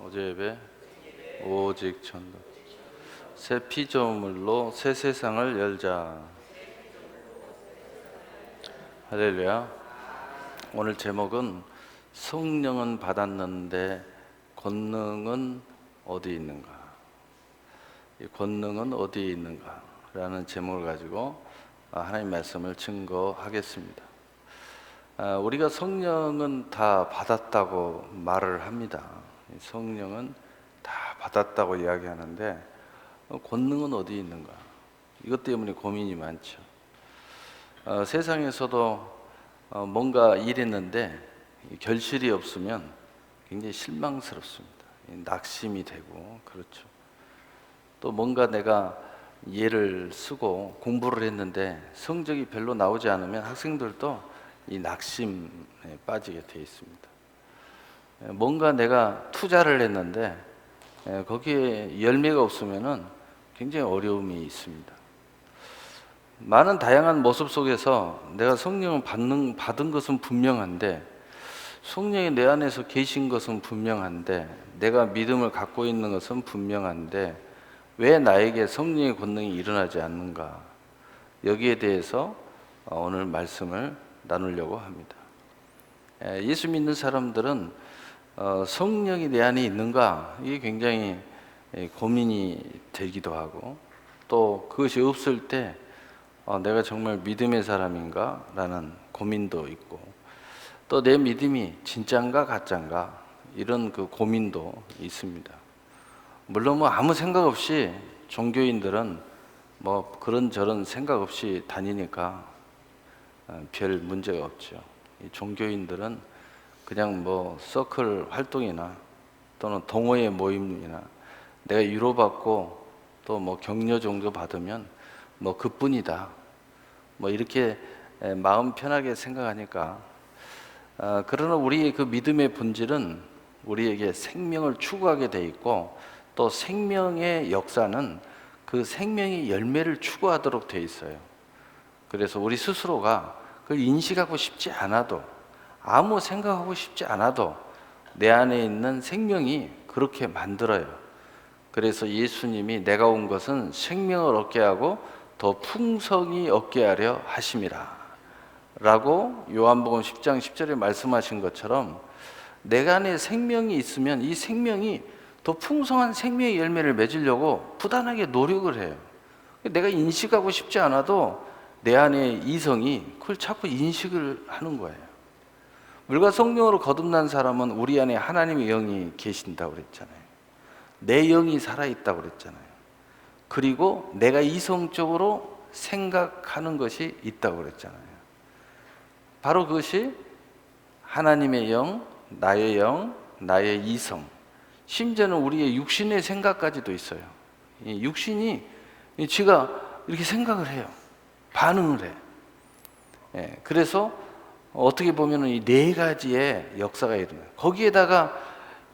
어제 예배 오직 천국 새 피조물로 새 세상을 열자. 할렐루야. 오늘 제목은 성령은 받았는데 권능은 어디 있는가? 이 권능은 어디에 있는가? 라는 제목을 가지고 하나님 말씀을 증거하겠습니다. 우리가 성령은 다 받았다고 말을 합니다. 성령은 다 받았다고 이야기하는데 권능은 어디 있는가? 이것 때문에 고민이 많죠. 세상에서도 뭔가 일했는데 결실이 없으면 굉장히 실망스럽습니다. 낙심이 되고 그렇죠. 또 뭔가 내가 예를 쓰고 공부를 했는데 성적이 별로 나오지 않으면 학생들도 이 낙심에 빠지게 되어 있습니다. 뭔가 내가 투자를 했는데 거기에 열매가 없으면은 굉장히 어려움이 있습니다. 많은 다양한 모습 속에서 내가 성령을 받은 것은 분명한데, 성령이 내 안에서 계신 것은 분명한데, 내가 믿음을 갖고 있는 것은 분명한데 왜 나에게 성령의 권능이 일어나지 않는가? 여기에 대해서 오늘 말씀을 나누려고 합니다. 예수 믿는 사람들은 성령이 내 안에 있는가? 이게 굉장히 고민이 되기도 하고, 또 그것이 없을 때 내가 정말 믿음의 사람인가? 라는 고민도 있고, 또 내 믿음이 진짜인가 가짜인가? 이런 그 고민도 있습니다. 물론 아무 생각 없이 종교인들은 그런저런 생각 없이 다니니까 별 문제가 없죠. 이 종교인들은 그냥 서클 활동이나 또는 동호회 모임이나 내가 위로받고 또 격려 정도 받으면 그뿐이다. 이렇게 마음 편하게 생각하니까, 그러나 우리의 그 믿음의 본질은 우리에게 생명을 추구하게 돼 있고, 또 생명의 역사는 그 생명의 열매를 추구하도록 돼 있어요. 그래서 우리 스스로가 그걸 인식하고 싶지 않아도, 아무 생각하고 싶지 않아도 내 안에 있는 생명이 그렇게 만들어요. 그래서 예수님이 내가 온 것은 생명을 얻게 하고 더 풍성히 얻게 하려 하심이라 라고 요한복음 10장 10절에 말씀하신 것처럼, 내가 안에 생명이 있으면 이 생명이 더 풍성한 생명의 열매를 맺으려고 부단하게 노력을 해요. 내가 인식하고 싶지 않아도 내 안에 이성이 그걸 자꾸 인식을 하는 거예요. 물과 성령으로 거듭난 사람은 우리 안에 하나님의 영이 계신다고 그랬잖아요. 내 영이 살아있다고 그랬잖아요. 그리고 내가 이성적으로 생각하는 것이 있다고 그랬잖아요. 바로 그것이 하나님의 영, 나의 이성, 심지어는 우리의 육신의 생각까지도 있어요. 이 육신이 지가 이렇게 생각을 해요. 반응을 해. 그래서 어떻게 보면 이 네 가지의 역사가 일어나요. 거기에다가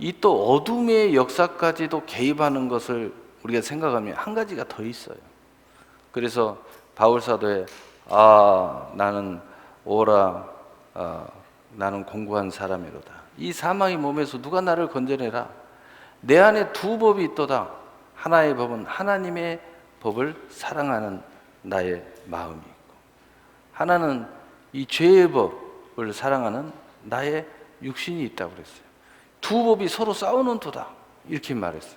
이 또 어둠의 역사까지도 개입하는 것을 우리가 생각하면 한 가지가 더 있어요. 그래서 바울 사도에 나는 나는 공고한 사람이로다. 이 사망의 몸에서 누가 나를 건져내라. 내 안에 두 법이 있도다. 하나의 법은 하나님의 법을 사랑하는 나의 마음이 있고, 하나는 이 죄의 법을 사랑하는 나의 육신이 있다고 그랬어요. 두 법이 서로 싸우는 도다, 이렇게 말했어요.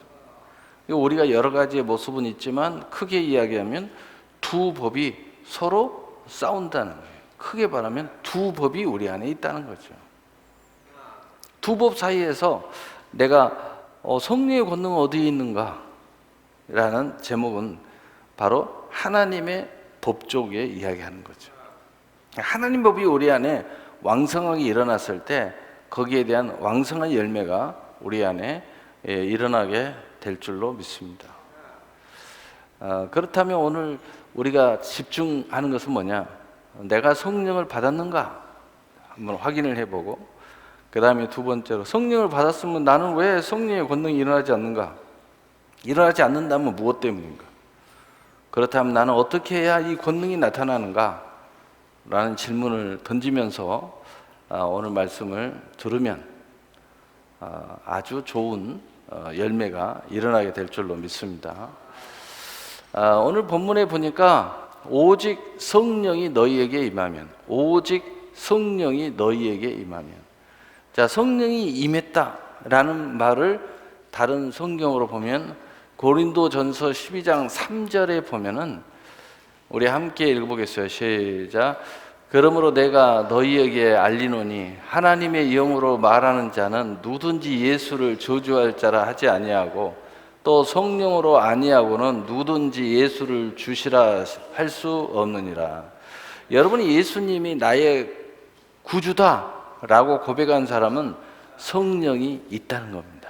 우리가 여러 가지의 모습은 있지만 크게 이야기하면 두 법이 서로 싸운다는 거예요. 크게 말하면 두 법이 우리 안에 있다는 거죠. 두 법 사이에서 내가 성령의 권능은 어디에 있는가? 라는 제목은 바로 하나님의 법 쪽에 이야기하는 거죠. 하나님 법이 우리 안에 왕성하게 일어났을 때 거기에 대한 왕성한 열매가 우리 안에 일어나게 될 줄로 믿습니다. 그렇다면 오늘 우리가 집중하는 것은 뭐냐? 내가 성령을 받았는가? 한번 확인을 해보고, 그 다음에 두 번째로, 성령을 받았으면 나는 왜 성령의 권능이 일어나지 않는가? 일어나지 않는다면 무엇 때문인가? 그렇다면 나는 어떻게 해야 이 권능이 나타나는가? 라는 질문을 던지면서 오늘 말씀을 들으면 아주 좋은 열매가 일어나게 될 줄로 믿습니다. 오늘 본문에 보니까 오직 성령이 너희에게 임하면, 오직 성령이 너희에게 임하면, 자, 성령이 임했다라는 말을 다른 성경으로 보면 고린도전서 12장 3절에 보면은, 우리 함께 읽어보겠어요. 시작. 그러므로 내가 너희에게 알리노니 하나님의 영으로 말하는 자는 누구든지 예수를 저주할 자라 하지 아니하고 또 성령으로 아니하고는 누구든지 예수를 주시라 할 수 없느니라. 여러분이 예수님이 나의 구주다라고 고백한 사람은 성령이 있다는 겁니다.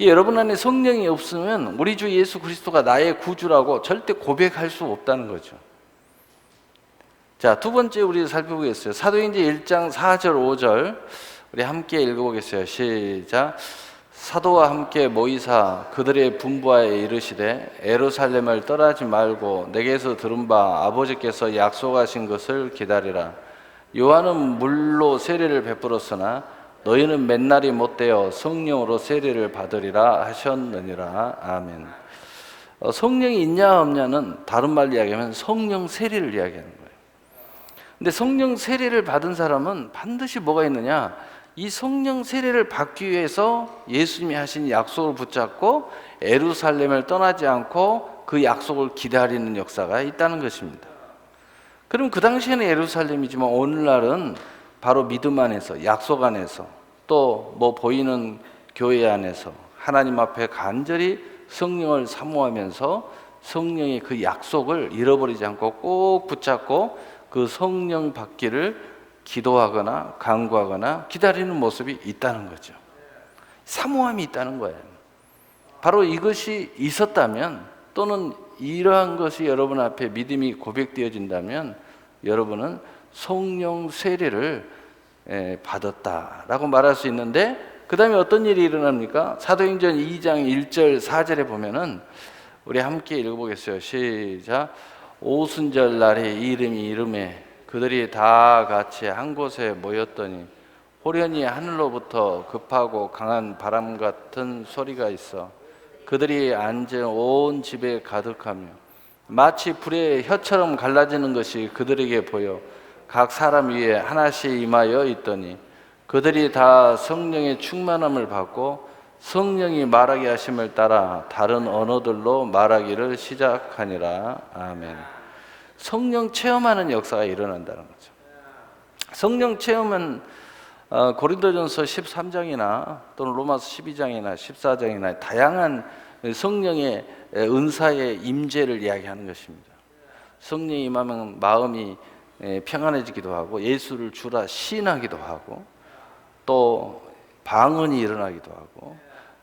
여러분 안에 성령이 없으면 우리 주 예수 그리스도가 나의 구주라고 절대 고백할 수 없다는 거죠. 자, 두 번째 우리 살펴보겠어요. 사도행전 1장 4절 5절 우리 함께 읽어보겠어요. 시작. 사도와 함께 모이사 그들의 분부하에 이르시되 예루살렘을 떠나지 말고 내게서 들은 바 아버지께서 약속하신 것을 기다리라. 요한은 물로 세례를 베풀었으나 너희는 맨날이 못되어 성령으로 세례를 받으리라 하셨느니라. 아멘. 성령이 있냐 없냐는 다른 말로 이야기하면 성령 세례를 이야기하는 거예요. 근데 성령 세례를 받은 사람은 반드시 뭐가 있느냐? 이 성령 세례를 받기 위해서 예수님이 하신 약속을 붙잡고 예루살렘을 떠나지 않고 그 약속을 기다리는 역사가 있다는 것입니다. 그럼 그 당시에는 예루살렘이지만 오늘날은 바로 믿음 안에서, 약속 안에서, 또 뭐 보이는 교회 안에서 하나님 앞에 간절히 성령을 사모하면서 성령의 그 약속을 잃어버리지 않고 꼭 붙잡고 그 성령 받기를 기도하거나 간구하거나 기다리는 모습이 있다는 거죠. 사모함이 있다는 거예요. 바로 이것이 있었다면, 또는 이러한 것이 여러분 앞에 믿음이 고백되어진다면 여러분은 성령 세례를 받았다라고 말할 수 있는데, 그 다음에 어떤 일이 일어납니까? 사도행전 2장 1절 4절에 보면은 우리 함께 읽어보겠어요. 시작. 오순절 날에 이름이 이름에 그들이 다 같이 한 곳에 모였더니 호련히 하늘로부터 급하고 강한 바람 같은 소리가 있어 그들이 앉은 온 집에 가득하며 마치 불의 혀처럼 갈라지는 것이 그들에게 보여 각 사람 위에 하나씩 임하여 있더니 그들이 다 성령의 충만함을 받고 성령이 말하게 하심을 따라 다른 언어들로 말하기를 시작하니라. 아멘. 성령 체험하는 역사가 일어난다는 거죠. 성령 체험은 고린도전서 13장이나 또는 로마서 12장이나 14장이나 다양한 성령의 은사의 임재를 이야기하는 것입니다. 성령이 임하면 마음이 평안해지기도 하고 예수를 주라 시인하기도 하고 또 방언이 일어나기도 하고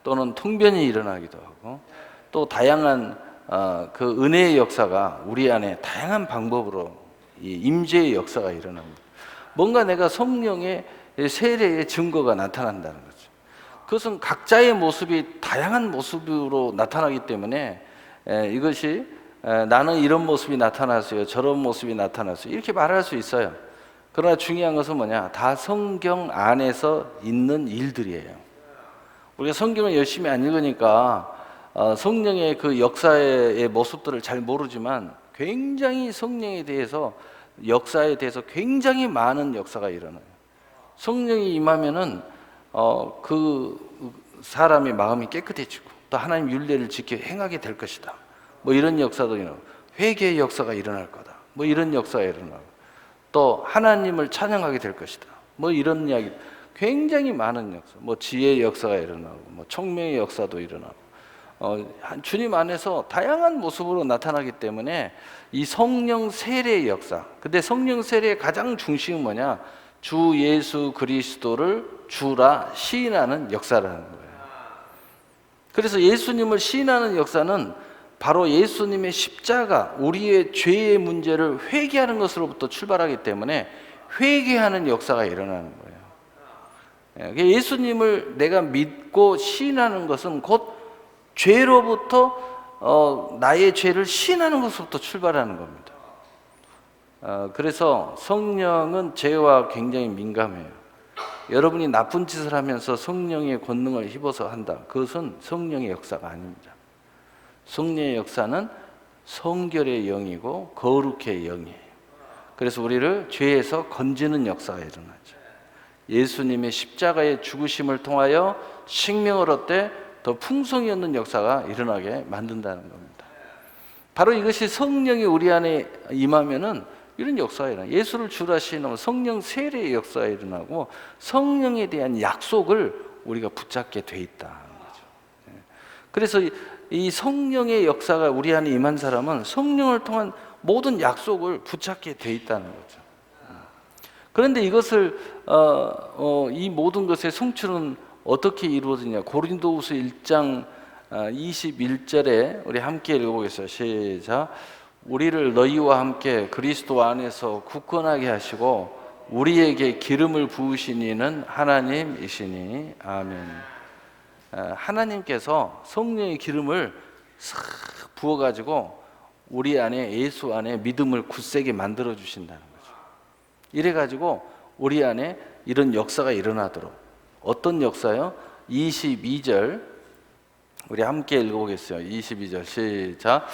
또는 통변이 일어나기도 하고 또 다양한 그 은혜의 역사가 우리 안에 다양한 방법으로 이 임재의 역사가 일어납니다. 뭔가 내가 성령의 세례의 증거가 나타난다는 거죠. 그것은 각자의 모습이 다양한 모습으로 나타나기 때문에 이것이 나는 이런 모습이 나타났어요, 저런 모습이 나타났어요, 이렇게 말할 수 있어요. 그러나 중요한 것은 뭐냐? 다 성경 안에서 있는 일들이에요. 우리가 성경을 열심히 안 읽으니까 성령의 그 역사의 모습들을 잘 모르지만 굉장히 성령에 대해서, 역사에 대해서 굉장히 많은 역사가 일어나요. 성령이 임하면은 그 사람의 마음이 깨끗해지고 또 하나님 율례를 지켜 행하게 될 것이다. 뭐 이런 역사도 일어나고 회개의 역사가 일어날 거다. 뭐 이런 역사가 일어나고 또 하나님을 찬양하게 될 것이다. 뭐 이런 이야기, 굉장히 많은 역사, 뭐 지혜의 역사가 일어나고 뭐 총명의 역사도 일어나고 주님 안에서 다양한 모습으로 나타나기 때문에 이 성령 세례의 역사. 근데 성령 세례의 가장 중심은 뭐냐? 주 예수 그리스도를 주라 시인하는 역사라는 거예요. 그래서 예수님을 시인하는 역사는 바로 예수님의 십자가, 우리의 죄의 문제를 회개하는 것으로부터 출발하기 때문에 회개하는 역사가 일어나는 거예요. 예수님을 내가 믿고 시인하는 것은 곧 죄로부터 나의 죄를 시인하는 것부터 출발하는 겁니다. 그래서 성령은 죄와 굉장히 민감해요. 여러분이 나쁜 짓을 하면서 성령의 권능을 힘입어서 한다. 그것은 성령의 역사가 아닙니다. 성령의 역사는 성결의 영이고 거룩의 영이에요. 그래서 우리를 죄에서 건지는 역사가 일어나죠. 예수님의 십자가의 죽으심을 통하여 생명을 얻되 더 풍성히 얻는 역사가 일어나게 만든다는 겁니다. 바로 이것이 성령이 우리 안에 임하면은 이런 역사가 일어나요. 예수를 주라 하시는 성령 세례의 역사가 일어나고 성령에 대한 약속을 우리가 붙잡게 돼 있다는 거죠. 그래서 이 성령의 역사가 우리 안에 임한 사람은 성령을 통한 모든 약속을 붙잡게 돼 있다는 거죠. 그런데 이것을 이 모든 것의 성취는 어떻게 이루어지냐? 고린도후서 1장 21절에 우리 함께 읽어보겠습니다. 시작. 우리를 너희와 함께 그리스도 안에서 굳건하게 하시고 우리에게 기름을 부으신 이는 하나님이시니 아멘. 하나님께서 성령의 기름을 싹 부어가지고 우리 안에, 예수 안에 믿음을 굳세게 만들어 주신다는 거죠. 이래가지고 우리 안에 이런 역사가 일어나도록. 어떤 역사요? 22절 우리 함께 읽어보겠어요. 22절 시작.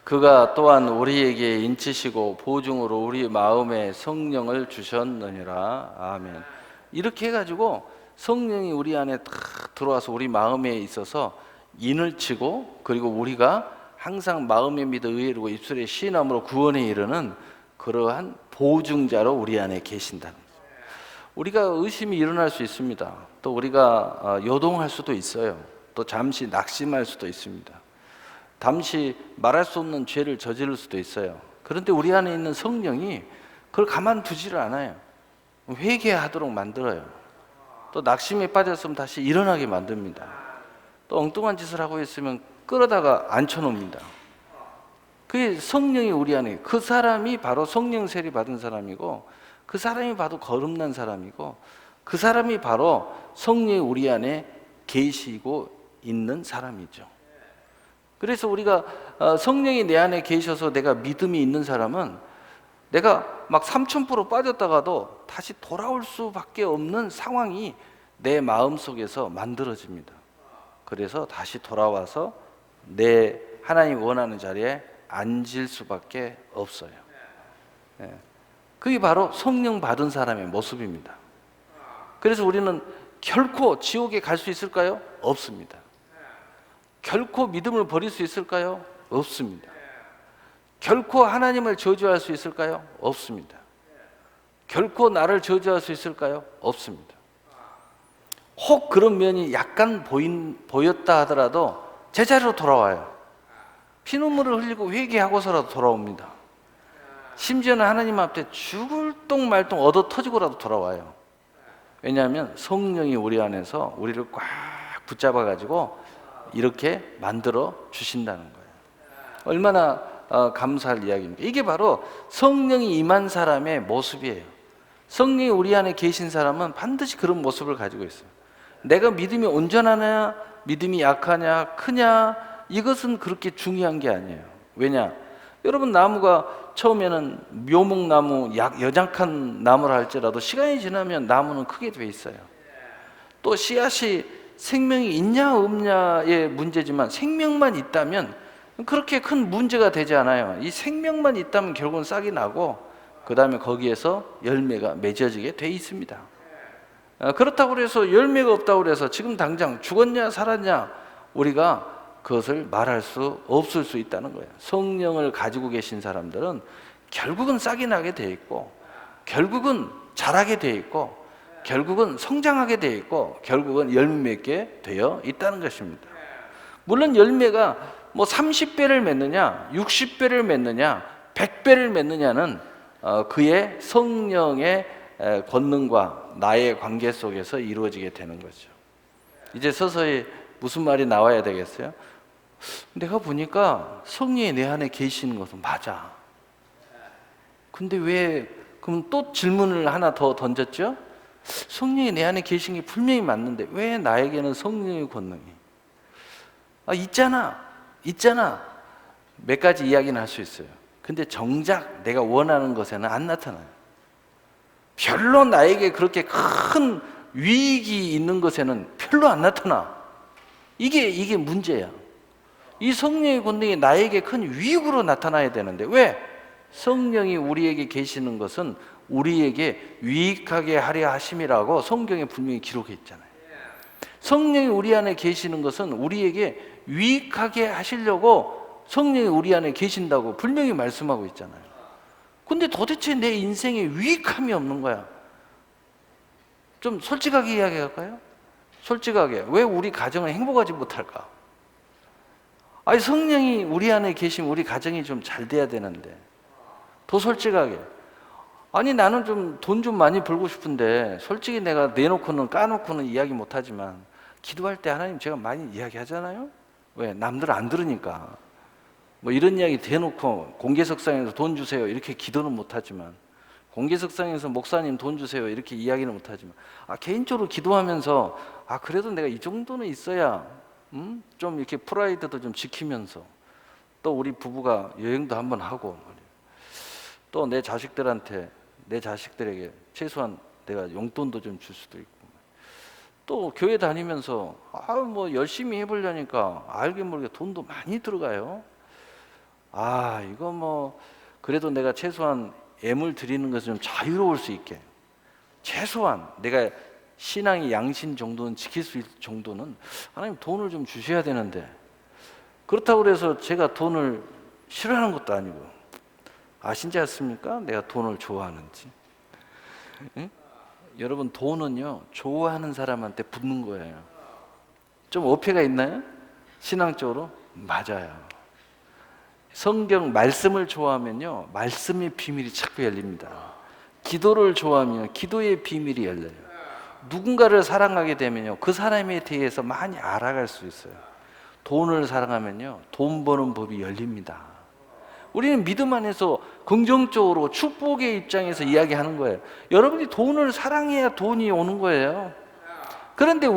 그가 또한 우리에게 인치시고 보증으로 우리 마음에 성령을 주셨느니라. 아멘. 이렇게 해가지고 성령이 우리 안에 딱 들어와서 우리 마음에 있어서 인을 치고, 그리고 우리가 항상 마음에 믿어 의에 이르고 입술에 시인함으로 구원에 이르는 그러한 보증자로 우리 안에 계신다는 거죠. 우리가 의심이 일어날 수 있습니다. 또 우리가 요동할 수도 있어요. 또 잠시 낙심할 수도 있습니다. 잠시 말할 수 없는 죄를 저지를 수도 있어요. 그런데 우리 안에 있는 성령이 그걸 가만두지를 않아요. 회개하도록 만들어요. 또 낙심에 빠졌으면 다시 일어나게 만듭니다. 또 엉뚱한 짓을 하고 있으면 끌어다가 앉혀놓습니다. 그게 성령이 우리 안에, 그 사람이 바로 성령 세례 받은 사람이고, 그 사람이 바로 거듭난 사람이고, 그 사람이 바로 성령이 우리 안에 계시고 있는 사람이죠. 그래서 우리가 성령이 내 안에 계셔서 내가 믿음이 있는 사람은 내가 막 3000% 빠졌다가도 다시 돌아올 수밖에 없는 상황이 내 마음속에서 만들어집니다. 그래서 다시 돌아와서 내 하나님 원하는 자리에 앉을 수밖에 없어요. 그게 바로 성령 받은 사람의 모습입니다. 그래서 우리는 결코 지옥에 갈 수 있을까요? 없습니다. 결코 믿음을 버릴 수 있을까요? 없습니다. 결코 하나님을 저주할 수 있을까요? 없습니다. 결코 나를 저주할 수 있을까요? 없습니다. 혹 그런 면이 약간 보였다 하더라도 제자리로 돌아와요. 피눈물을 흘리고 회개하고서라도 돌아옵니다. 심지어는 하나님 앞에 죽을 똥 말똥 얻어 터지고라도 돌아와요. 왜냐하면 성령이 우리 안에서 우리를 꽉 붙잡아가지고 이렇게 만들어 주신다는 거예요. 얼마나 감사할 이야기입니까? 이게 바로 성령이 임한 사람의 모습이에요. 성령이 우리 안에 계신 사람은 반드시 그런 모습을 가지고 있어요. 내가 믿음이 온전하냐, 믿음이 약하냐, 크냐, 이것은 그렇게 중요한 게 아니에요. 왜냐? 여러분, 나무가 처음에는 묘목나무, 여장한 나무라 할지라도 시간이 지나면 나무는 크게 돼 있어요. 또 씨앗이 생명이 있냐 없냐의 문제지만 생명만 있다면 그렇게 큰 문제가 되지 않아요. 이 생명만 있다면 결국은 싹이 나고 그 다음에 거기에서 열매가 맺어지게 돼 있습니다. 그렇다고 해서 열매가 없다고 해서 지금 당장 죽었냐 살았냐 우리가 그것을 말할 수 없을 수 있다는 거예요. 성령을 가지고 계신 사람들은 결국은 싹이 나게 돼 있고, 결국은 자라게 돼 있고, 결국은 성장하게 돼 있고, 결국은 열매 맺게 되어 있다는 것입니다. 물론 열매가 뭐 30배를 맺느냐, 60배를 맺느냐, 100배를 맺느냐는 그의 성령의 권능과 나의 관계 속에서 이루어지게 되는 거죠. 이제 서서히 무슨 말이 나와야 되겠어요? 내가 보니까 성령이 내 안에 계시는 것은 맞아. 근데 왜, 그럼 또 질문을 하나 더 던졌죠? 성령이 내 안에 계신 게 분명히 맞는데 왜 나에게는 성령의 권능이? 있잖아. 몇 가지 이야기는 할 수 있어요. 근데 정작 내가 원하는 것에는 안 나타나요. 별로 나에게 그렇게 큰 유익이 있는 것에는 별로 안 나타나. 이게 문제야. 이 성령의 권능이 나에게 큰 유익으로 나타나야 되는데 왜? 성령이 우리에게 계시는 것은 우리에게 유익하게 하려 하심이라고 성경에 분명히 기록해 있잖아요. 성령이 우리 안에 계시는 것은 우리에게 유익하게 하시려고 성령이 우리 안에 계신다고 분명히 말씀하고 있잖아요. 근데 도대체 내 인생에 유익함이 없는 거야. 좀 솔직하게 이야기할까요? 솔직하게. 왜 우리 가정은 행복하지 못할까? 아니, 성령이 우리 안에 계시면 우리 가정이 좀 잘 돼야 되는데. 더 솔직하게. 아니, 나는 좀 돈 좀 많이 벌고 싶은데 솔직히 내가 내놓고는 까놓고는 이야기 못하지만 기도할 때 하나님 제가 많이 이야기하잖아요. 왜? 남들 안 들으니까. 뭐 이런 이야기 대놓고 공개석상에서 돈 주세요 이렇게 기도는 못하지만, 공개석상에서 목사님 돈 주세요 이렇게 이야기는 못하지만, 개인적으로 기도하면서 그래도 내가 이 정도는 있어야 좀 이렇게 프라이드도 좀 지키면서, 또 우리 부부가 여행도 한번 하고, 또 내 자식들에게 최소한 내가 용돈도 좀 줄 수도 있고, 또 교회 다니면서 뭐 열심히 해보려니까 알게 모르게 돈도 많이 들어가요. 이거 뭐 그래도 내가 최소한 애물 드리는 것은 좀 자유로울 수 있게, 최소한 내가 신앙의 양심 정도는 지킬 수 있을 정도는 하나님 돈을 좀 주셔야 되는데, 그렇다고 그래서 제가 돈을 싫어하는 것도 아니고, 아신지 않습니까? 내가 돈을 좋아하는지. 응? 여러분, 돈은요 좋아하는 사람한테 붙는 거예요. 좀 어폐가 있나요? 신앙적으로? 맞아요. 성경 말씀을 좋아하면요 말씀의 비밀이 자꾸 열립니다. 기도를 좋아하면 기도의 비밀이 열려요. 누군가를 사랑하게 되면요 그 사람에 대해서 많이 알아갈 수 있어요. 돈을 사랑하면요 돈 버는 법이 열립니다. 우리는 믿음 안에서 긍정적으로 축복의 입장에서 이야기하는 거예요. 여러분이 돈을 사랑해야 돈이 오는 거예요. 그런데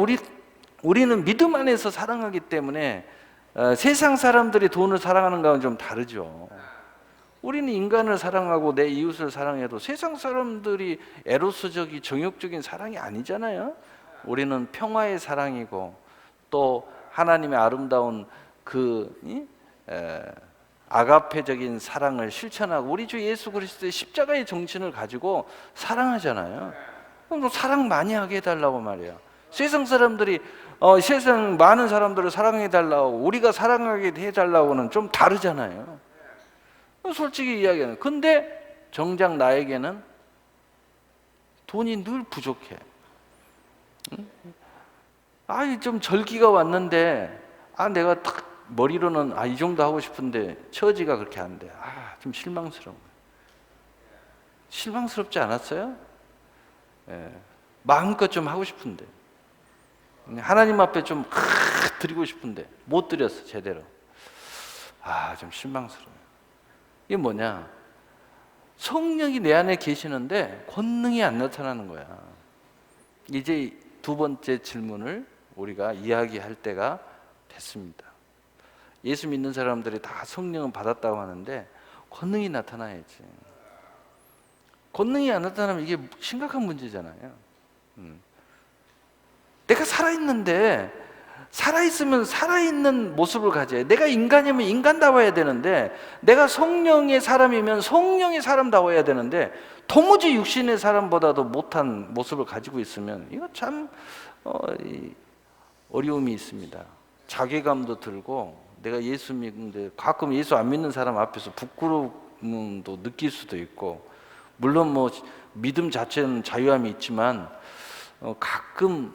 우리는 믿음 안에서 사랑하기 때문에 세상 사람들이 돈을 사랑하는 거와는 좀 다르죠. 우리는 인간을 사랑하고 내 이웃을 사랑해도 세상 사람들이 에로스적인 정욕적인 사랑이 아니잖아요. 우리는 평화의 사랑이고, 또 하나님의 아름다운 아가페적인 사랑을 실천하고 우리 주 예수 그리스도의 십자가의 정신을 가지고 사랑하잖아요. 그럼 사랑 많이 하게 해달라고 말이에요. 세상 사람들이 세상 많은 사람들을 사랑해달라고 우리가 사랑하게 해달라고는 좀 다르잖아요. 솔직히 이야기하는. 근데 정작 나에게는 돈이 늘 부족해. 좀 절기가 왔는데 내가 딱 머리로는 이 정도 하고 싶은데 처지가 그렇게 안 돼. 좀 실망스러운 거예요. 실망스럽지 않았어요? 마음껏 좀 하고 싶은데, 하나님 앞에 좀 드리고 싶은데 못 드렸어 제대로. 좀 실망스러워요. 이게 뭐냐? 성령이 내 안에 계시는데 권능이 안 나타나는 거야. 이제 두 번째 질문을 우리가 이야기할 때가 됐습니다. 예수 믿는 사람들이 다 성령을 받았다고 하는데 권능이 나타나야지. 권능이 안 나타나면 이게 심각한 문제잖아요. 내가 살아있는데, 살아있으면 살아있는 모습을 가져야 돼. 내가 인간이면 인간다워야 되는데, 내가 성령의 사람이면 성령의 사람다워야 되는데, 도무지 육신의 사람보다도 못한 모습을 가지고 있으면 이거 참 어려움이 있습니다. 자괴감도 들고, 내가 예수 믿는데 가끔 예수 안 믿는 사람 앞에서 부끄러움도 느낄 수도 있고, 물론 뭐 믿음 자체는 자유함이 있지만 가끔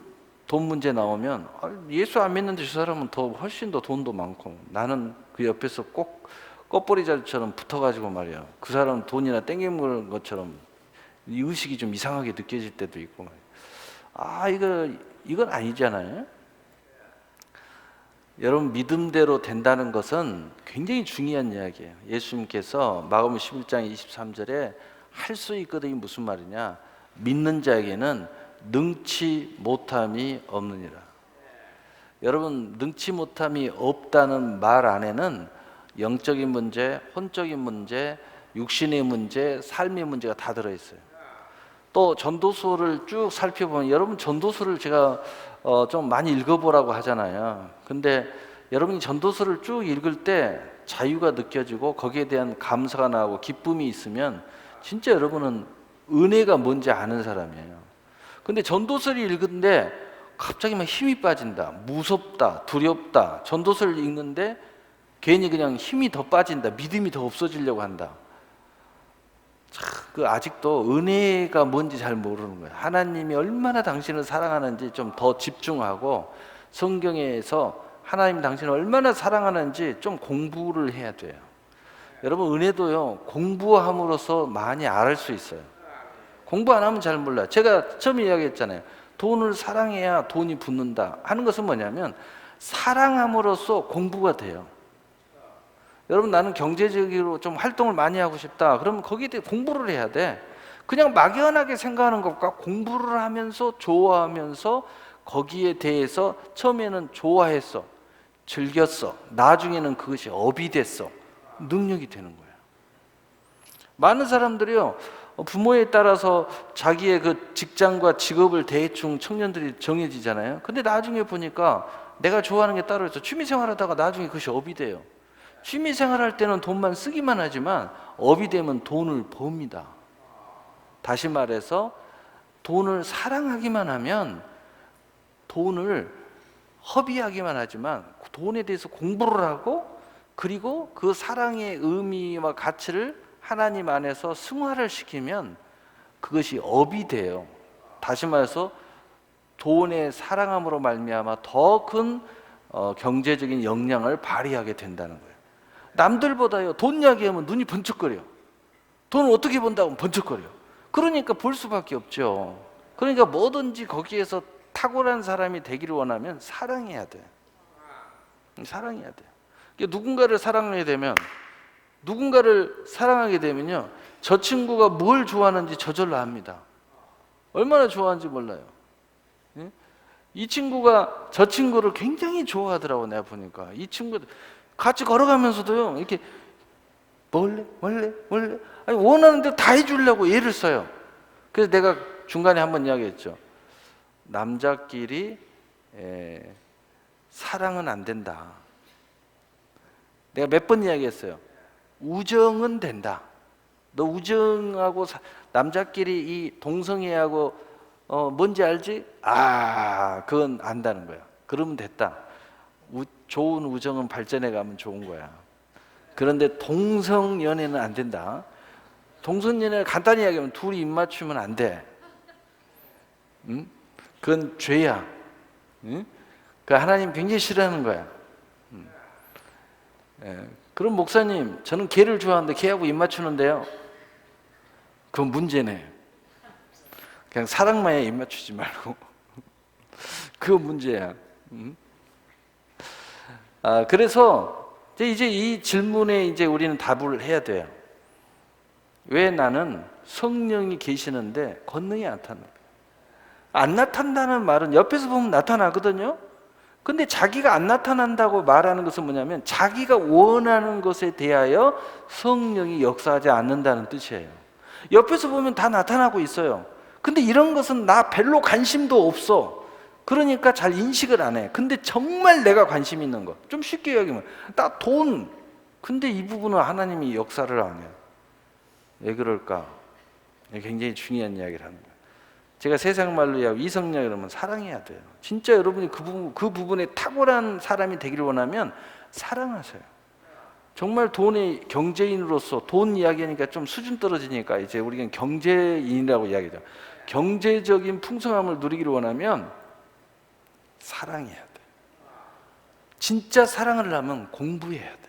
돈 문제 나오면 예수 안 믿는데 저 사람은 훨씬 더 돈도 많고 나는 그 옆에서 꼭 껍보리자루처럼 붙어가지고 말이야, 그 사람 돈이나 땡겨먹는 것처럼 이 의식이 좀 이상하게 느껴질 때도 있고 이건 아니잖아요. 여러분, 믿음대로 된다는 것은 굉장히 중요한 이야기예요. 예수님께서 마가복음 11장 23절에 할 수 있거든이 무슨 말이냐? 믿는 자에게는 능치 못함이 없느니라. 여러분, 능치 못함이 없다는 말 안에는 영적인 문제, 혼적인 문제, 육신의 문제, 삶의 문제가 다 들어있어요. 또 전도서를 쭉 살펴보면, 여러분 전도서를 제가 좀 많이 읽어보라고 하잖아요. 근데 여러분이 전도서를 쭉 읽을 때 자유가 느껴지고 거기에 대한 감사가 나고 기쁨이 있으면 진짜 여러분은 은혜가 뭔지 아는 사람이에요. 근데 전도서를 읽는데 갑자기 막 힘이 빠진다, 무섭다, 두렵다. 전도서를 읽는데 괜히 그냥 힘이 더 빠진다, 믿음이 더 없어지려고 한다. 그 아직도 은혜가 뭔지 잘 모르는 거예요. 하나님이 얼마나 당신을 사랑하는지 좀 더 집중하고, 성경에서 하나님 당신을 얼마나 사랑하는지 좀 공부를 해야 돼요. 여러분, 은혜도요, 공부함으로써 많이 알을 수 있어요. 공부 안 하면 잘 몰라요. 제가 처음에 이야기했잖아요. 돈을 사랑해야 돈이 붙는다 하는 것은 뭐냐면, 사랑함으로써 공부가 돼요. 여러분, 나는 경제적으로 좀 활동을 많이 하고 싶다. 그러면 거기에 대해 공부를 해야 돼. 그냥 막연하게 생각하는 것과 공부를 하면서, 좋아하면서, 거기에 대해서 처음에는 좋아했어, 즐겼어, 나중에는 그것이 업이 됐어, 능력이 되는 거예요. 많은 사람들이요, 부모에 따라서 자기의 그 직장과 직업을 대충 청년들이 정해지잖아요. 근데 나중에 보니까 내가 좋아하는 게 따로 있어. 취미생활하다가 나중에 그것이 업이 돼요. 취미생활할 때는 돈만 쓰기만 하지만 업이 되면 돈을 법니다. 다시 말해서 돈을 사랑하기만 하면, 돈을 허비하기만 하지만 돈에 대해서 공부를 하고, 그리고 그 사랑의 의미와 가치를 하나님 안에서 승화를 시키면 그것이 업이 돼요. 다시 말해서 돈의 사랑함으로 말미암아 더 큰 경제적인 역량을 발휘하게 된다는 거예요. 남들보다요, 돈 이야기하면 눈이 번쩍거려. 돈을 어떻게 번다고 번쩍거려. 그러니까 볼 수밖에 없죠. 그러니까 뭐든지 거기에서 탁월한 사람이 되기를 원하면 사랑해야 돼. 사랑해야 돼. 누군가를 사랑하게 되면, 저 친구가 뭘 좋아하는지 저절로 압니다. 얼마나 좋아하는지 몰라요. 이 친구가 저 친구를 굉장히 좋아하더라고. 내가 보니까 이 친구 같이 걸어가면서도요, 이렇게 몰래 아니, 원하는 대로 다 해주려고 애를 써요. 그래서 내가 중간에 한번 이야기했죠. 남자끼리 사랑은 안 된다. 내가 몇 번 이야기했어요. 우정은 된다. 너 우정하고 남자끼리 이 동성애하고 뭔지 알지? 그건 안다는 거야. 그러면 됐다. 좋은 우정은 발전해 가면 좋은 거야. 그런데 동성연애는 안 된다. 동성연애를 간단히 이야기하면 둘이 입 맞추면 안 돼. 응? 그건 죄야. 응? 그 하나님 굉장히 싫어하는 거야. 그럼 목사님, 저는 걔를 좋아하는데 걔하고 입 맞추는데요. 그건 문제네. 그냥 사랑만 해, 입 맞추지 말고. 그건 문제야. 응? 그래서 이제 이 질문에 이제 우리는 답을 해야 돼요. 왜 나는 성령이 계시는데 권능이 안 나타나? 안 나타난다는 말은 옆에서 보면 나타나거든요. 근데 자기가 안 나타난다고 말하는 것은 뭐냐면, 자기가 원하는 것에 대하여 성령이 역사하지 않는다는 뜻이에요. 옆에서 보면 다 나타나고 있어요. 근데 이런 것은 나 별로 관심도 없어. 그러니까 잘 인식을 안 해. 근데 정말 내가 관심 있는 거, 좀 쉽게 이야기하면 나 돈, 근데 이 부분은 하나님이 역사를 안 해요. 왜 그럴까? 굉장히 중요한 이야기를 하는 거예요. 제가 세상 말로 이성녀 그러면 사랑해야 돼요. 진짜 여러분이 그 부분에 탁월한 사람이 되기를 원하면 사랑하세요. 정말 돈의 경제인으로서, 돈 이야기하니까 좀 수준 떨어지니까 이제 우리가 경제인이라고 이야기하죠. 경제적인 풍성함을 누리기를 원하면 사랑해야 돼. 진짜 사랑을 하면 공부해야 돼.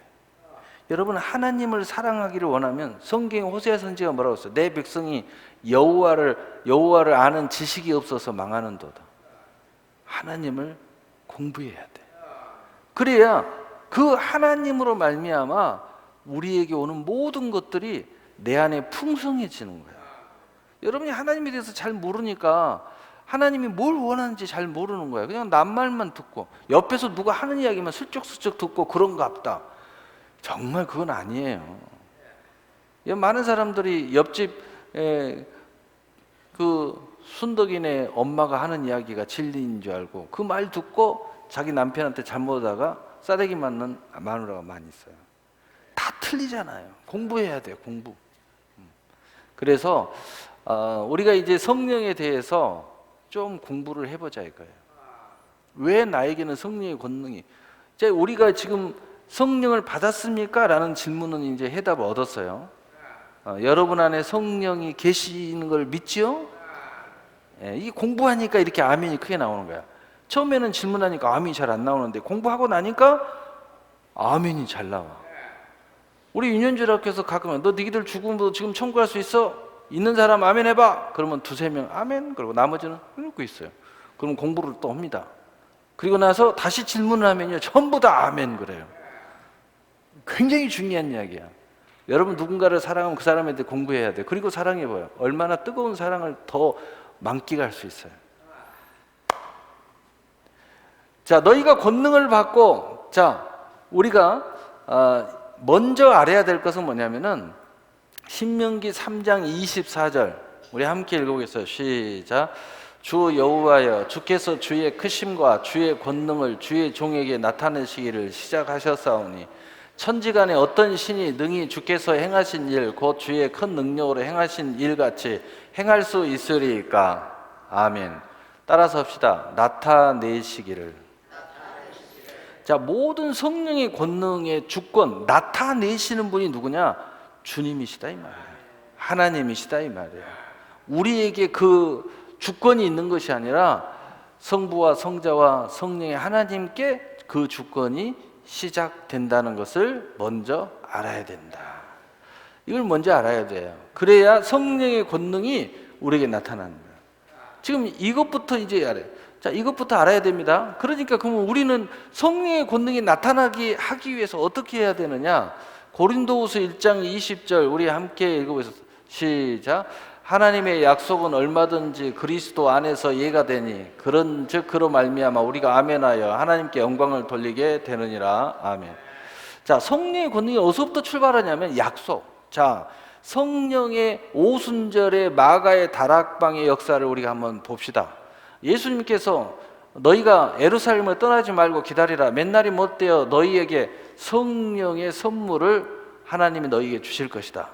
여러분, 하나님을 사랑하기를 원하면 성경에 호세아 선지가 뭐라고 했어요? 내 백성이 여호와를 아는 지식이 없어서 망하는도다. 하나님을 공부해야 돼. 그래야 그 하나님으로 말미암아 우리에게 오는 모든 것들이 내 안에 풍성해지는 거예요. 여러분이 하나님에 대해서 잘 모르니까 하나님이 뭘 원하는지 잘 모르는 거예요. 그냥 남말만 듣고, 옆에서 누가 하는 이야기만 슬쩍슬쩍 듣고 그런갑다. 정말 그건 아니에요. 많은 사람들이 옆집 그 순덕이네 엄마가 하는 이야기가 진리인 줄 알고 그 말 듣고 자기 남편한테 잘못하다가 싸대기 맞는 마누라가 많이 있어요. 다 틀리잖아요. 공부해야 돼요. 공부. 그래서 우리가 이제 성령에 대해서 좀 공부를 해보자 이거예요. 왜 나에게는 성령의 권능이, 이제 우리가 지금 성령을 받았습니까? 라는 질문은 이제 해답을 얻었어요. 여러분 안에 성령이 계시는 걸 믿지요? 예, 이게 공부하니까 이렇게 아멘이 크게 나오는 거야. 처음에는 질문하니까 아멘이 잘 안 나오는데 공부하고 나니까 아멘이 잘 나와. 우리 윤현주학교에서 가끔 너 너희들 죽음도 지금 청구할 수 있어? 있는 사람 아멘 해봐. 그러면 두세 명 아멘, 그리고 나머지는 읽고 있어요. 그럼 공부를 또 합니다. 그리고 나서 다시 질문을 하면요 전부 다 아멘 그래요. 굉장히 중요한 이야기야. 여러분 누군가를 사랑하면 그 사람에 대해 공부해야 돼. 그리고 사랑해봐요. 얼마나 뜨거운 사랑을 더 만끽할 수 있어요. 자, 너희가 권능을 받고, 자, 우리가 먼저 알아야 될 것은 뭐냐면은 신명기 3장 24절 우리 함께 읽어보겠어요. 시작. 주 여호와여 주께서 주의 크심과 주의 권능을 주의 종에게 나타내시기를 시작하셨사오니 천지간에 어떤 신이 능히 주께서 행하신 일 곧 주의 큰 능력으로 행하신 일같이 행할 수 있으리까. 아멘. 따라서 합시다. 나타내시기를. 자, 모든 성령의 권능의 주권 나타내시는 분이 누구냐? 주님이시다 이 말이에요. 하나님이시다 이 말이에요. 우리에게 그 주권이 있는 것이 아니라 성부와 성자와 성령의 하나님께 그 주권이 시작된다는 것을 먼저 알아야 된다. 이걸 먼저 알아야 돼요. 그래야 성령의 권능이 우리에게 나타나는 거예요. 지금 이것부터 이제 알아요. 자, 이것부터 알아야 됩니다. 그러니까 그러면 우리는 성령의 권능이 나타나게 하기 위해서 어떻게 해야 되느냐? 고린도후서 1장 20절 우리 함께 읽어보겠습니다. 시작. 하나님의 약속은 얼마든지 그리스도 안에서 이해가 되니 그런즉 그로 말미암아 우리가 아멘하여 하나님께 영광을 돌리게 되느니라. 아멘. 자, 성령의 권능이 어디서부터 출발하냐면 약속. 자, 성령의 오순절의 마가의 다락방의 역사를 우리가 한번 봅시다. 예수님께서 너희가 예루살렘을 떠나지 말고 기다리라. 맨날이 못되어 너희에게 성령의 선물을 하나님이 너희에게 주실 것이다.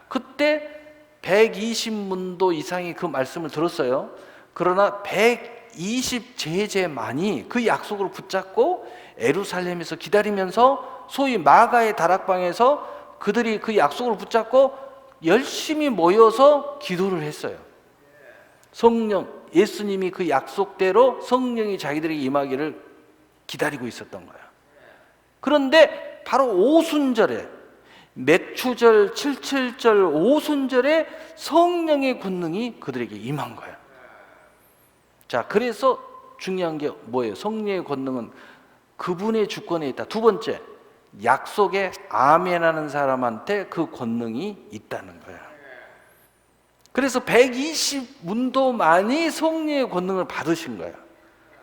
그때 120문도 이상이 그 말씀을 들었어요. 그러나 120 제자만이 그 약속을 붙잡고 예루살렘에서 기다리면서 소위 마가의 다락방에서 그들이 그 약속을 붙잡고 열심히 모여서 기도를 했어요. 성령, 예수님이 그 약속대로 성령이 자기들에게 임하기를 기다리고 있었던 거예요. 그런데 바로 오순절에 맥추절, 칠칠절, 오순절에 성령의 권능이 그들에게 임한 거예요. 자, 그래서 중요한 게 뭐예요? 성령의 권능은 그분의 주권에 있다. 두 번째, 약속에 아멘하는 사람한테 그 권능이 있다는 거예요. 그래서 120문도만이 성령의 권능을 받으신 거예요.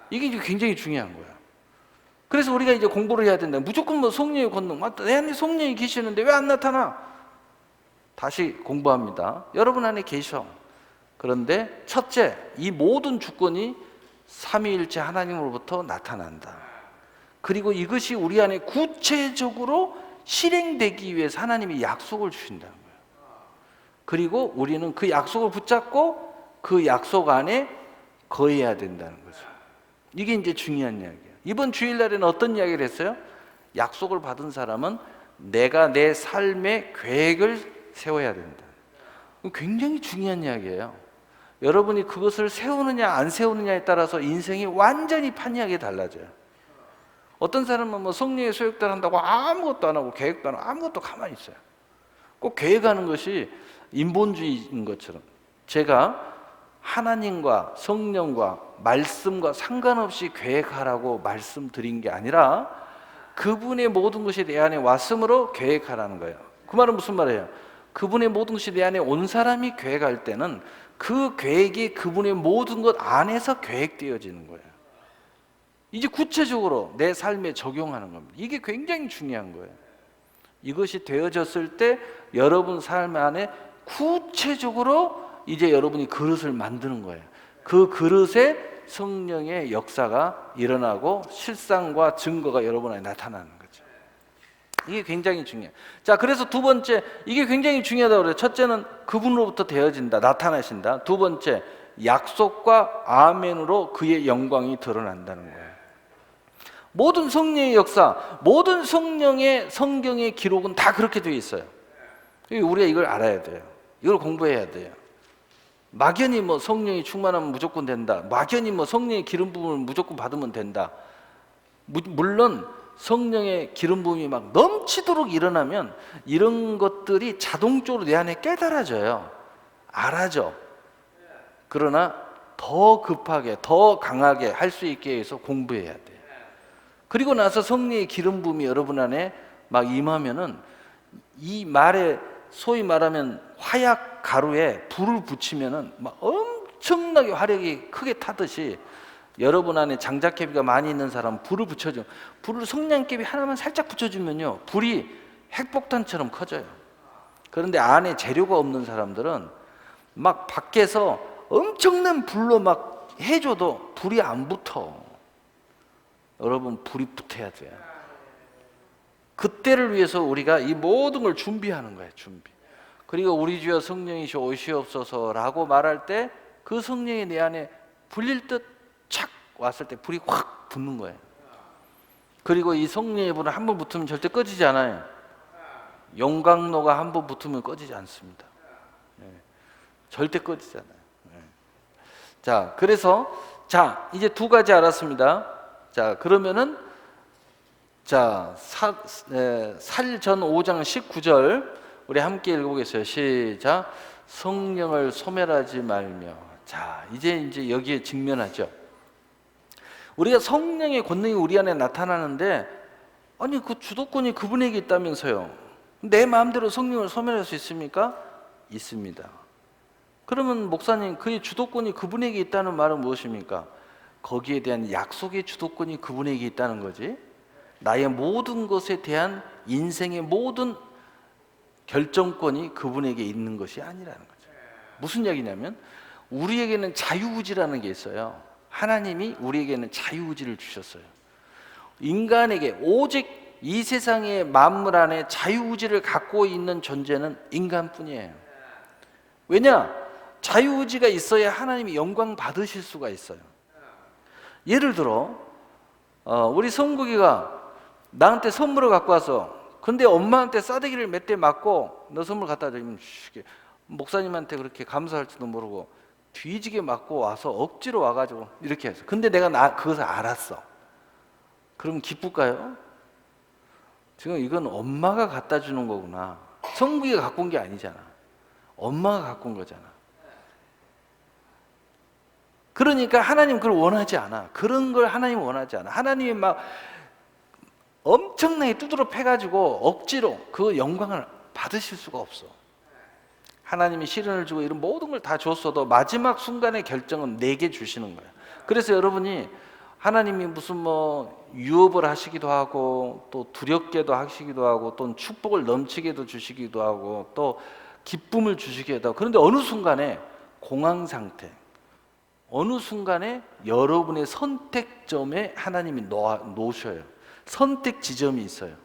이게 굉장히 중요한 거예요. 그래서 우리가 이제 공부를 해야 된다. 무조건 뭐 성령의 권능, 맞다. 내 안에 성령이 계시는데 왜 안 나타나? 다시 공부합니다. 여러분 안에 계셔. 그런데 첫째, 이 모든 주권이 삼위일체 하나님으로부터 나타난다. 그리고 이것이 우리 안에 구체적으로 실행되기 위해서 하나님이 약속을 주신다는 거예요. 그리고 우리는 그 약속을 붙잡고 그 약속 안에 거해야 된다는 거죠. 이게 이제 중요한 이야기예요. 이번 주일날에는 어떤 이야기를 했어요? 약속을 받은 사람은 내가 내 삶의 계획을 세워야 된다. 굉장히 중요한 이야기예요. 여러분이 그것을 세우느냐 안 세우느냐에 따라서 인생이 완전히 판이하게 달라져요. 어떤 사람은 뭐 성령의 소욕들 한다고 아무것도 안 하고 계획도 안 하고 아무것도 가만히 있어요. 꼭 계획하는 것이 인본주의인 것처럼. 제가 하나님과 성령과 말씀과 상관없이 계획하라고 말씀드린 게 아니라 그분의 모든 것이 내 안에 왔으므로 계획하라는 거예요. 그 말은 무슨 말이에요? 그분의 모든 것이 내 안에 온 사람이 계획할 때는 그 계획이 그분의 모든 것 안에서 계획되어지는 거예요. 이제 구체적으로 내 삶에 적용하는 겁니다. 이게 굉장히 중요한 거예요. 이것이 되어졌을 때 여러분 삶 안에 구체적으로 이제 여러분이 그릇을 만드는 거예요. 그 그릇에 성령의 역사가 일어나고 실상과 증거가 여러분 안에 나타나는 거죠. 이게 굉장히 중요해요. 자, 그래서 두 번째, 이게 굉장히 중요하다고 그래요. 첫째는 그분으로부터 되어진다, 나타나신다. 두 번째, 약속과 아멘으로 그의 영광이 드러난다는 거예요. 모든 성령의 역사, 모든 성령의 성경의 기록은 다 그렇게 되어 있어요. 우리가 이걸 알아야 돼요. 이걸 공부해야 돼요. 막연히 뭐 성령이 충만하면 무조건 된다, 막연히 뭐 성령의 기름 부음을 무조건 받으면 된다. 물론 성령의 기름 부음이 막 넘치도록 일어나면 이런 것들이 자동적으로 내 안에 깨달아져요. 알아져. 그러나 더 급하게, 더 강하게 할 수 있게 해서 공부해야 돼요. 그리고 나서 성령의 기름 부음이 여러분 안에 막 임하면은 이 말에, 소위 말하면 화약 가루에 불을 붙이면은 막 엄청나게 화력이 크게 타듯이 여러분 안에 장작개비가 많이 있는 사람은 불을 붙여줘. 불을 성냥개비 하나만 살짝 붙여주면요, 불이 핵폭탄처럼 커져요. 그런데 안에 재료가 없는 사람들은 막 밖에서 엄청난 불로 막 해줘도 불이 안 붙어. 여러분, 불이 붙어야 돼요. 그때를 위해서 우리가 이 모든 걸 준비하는 거예요. 준비. 그리고 우리 주여 성령이시여 오시옵소서라고 말할 때 그 성령이 내 안에 불릴 듯 착 왔을 때 불이 확 붙는 거예요. 그리고 이 성령의 불은 한 번 붙으면 절대 꺼지지 않아요. 용광로가 한 번 붙으면 꺼지지 않습니다. 절대 꺼지지 않아요. 자, 그래서 자, 이제 두 가지 알았습니다. 자, 그러면은 자, 살전 5장 19절 우리 함께 읽어보겠어요. 시작. 성령을 소멸하지 말며. 자, 이제 여기에 직면하죠. 우리가 성령의 권능이 우리 안에 나타나는데, 아니 그 주도권이 그분에게 있다면서요. 내 마음대로 성령을 소멸할 수 있습니까? 있습니다. 그러면 목사님, 그의 주도권이 그분에게 있다는 말은 무엇입니까? 거기에 대한 약속의 주도권이 그분에게 있다는 거지, 나의 모든 것에 대한 인생의 모든 결정권이 그분에게 있는 것이 아니라는 거죠. 무슨 얘기냐면, 우리에게는 자유의지라는 게 있어요. 하나님이 우리에게는 자유의지를 주셨어요. 인간에게 오직 이 세상의 만물 안에 자유의지를 갖고 있는 존재는 인간뿐이에요. 왜냐? 자유의지가 있어야 하나님이 영광 받으실 수가 있어요. 예를 들어 우리 성국이가 나한테 선물을 갖고 와서, 근데 엄마한테 싸대기를 몇 대 맞고 너 선물 갖다 주면 목사님한테 그렇게 감사할지도 모르고 뒤지게 맞고 와서 억지로 와가지고 이렇게 했어. 근데 내가 그것을 알았어. 그럼 기쁠까요? 지금 이건 엄마가 갖다 주는 거구나. 성국이가 갖고 온 게 아니잖아. 엄마가 갖고 온 거잖아. 그러니까 하나님 그걸 원하지 않아. 그런 걸 하나님 원하지 않아. 하나님이 막 엄청나게 두드러 패가지고 억지로 그 영광을 받으실 수가 없어. 하나님이 시련을 주고 이런 모든 걸 다 줬어도 마지막 순간의 결정은 내게 주시는 거야. 그래서 여러분이 하나님이 무슨 뭐 유업을 하시기도 하고, 또 두렵게도 하시기도 하고, 또 축복을 넘치게도 주시기도 하고, 또 기쁨을 주시기도 하고, 그런데 어느 순간에 공황 상태, 어느 순간에 여러분의 선택점에 하나님이 놓으셔요. 선택 지점이 있어요.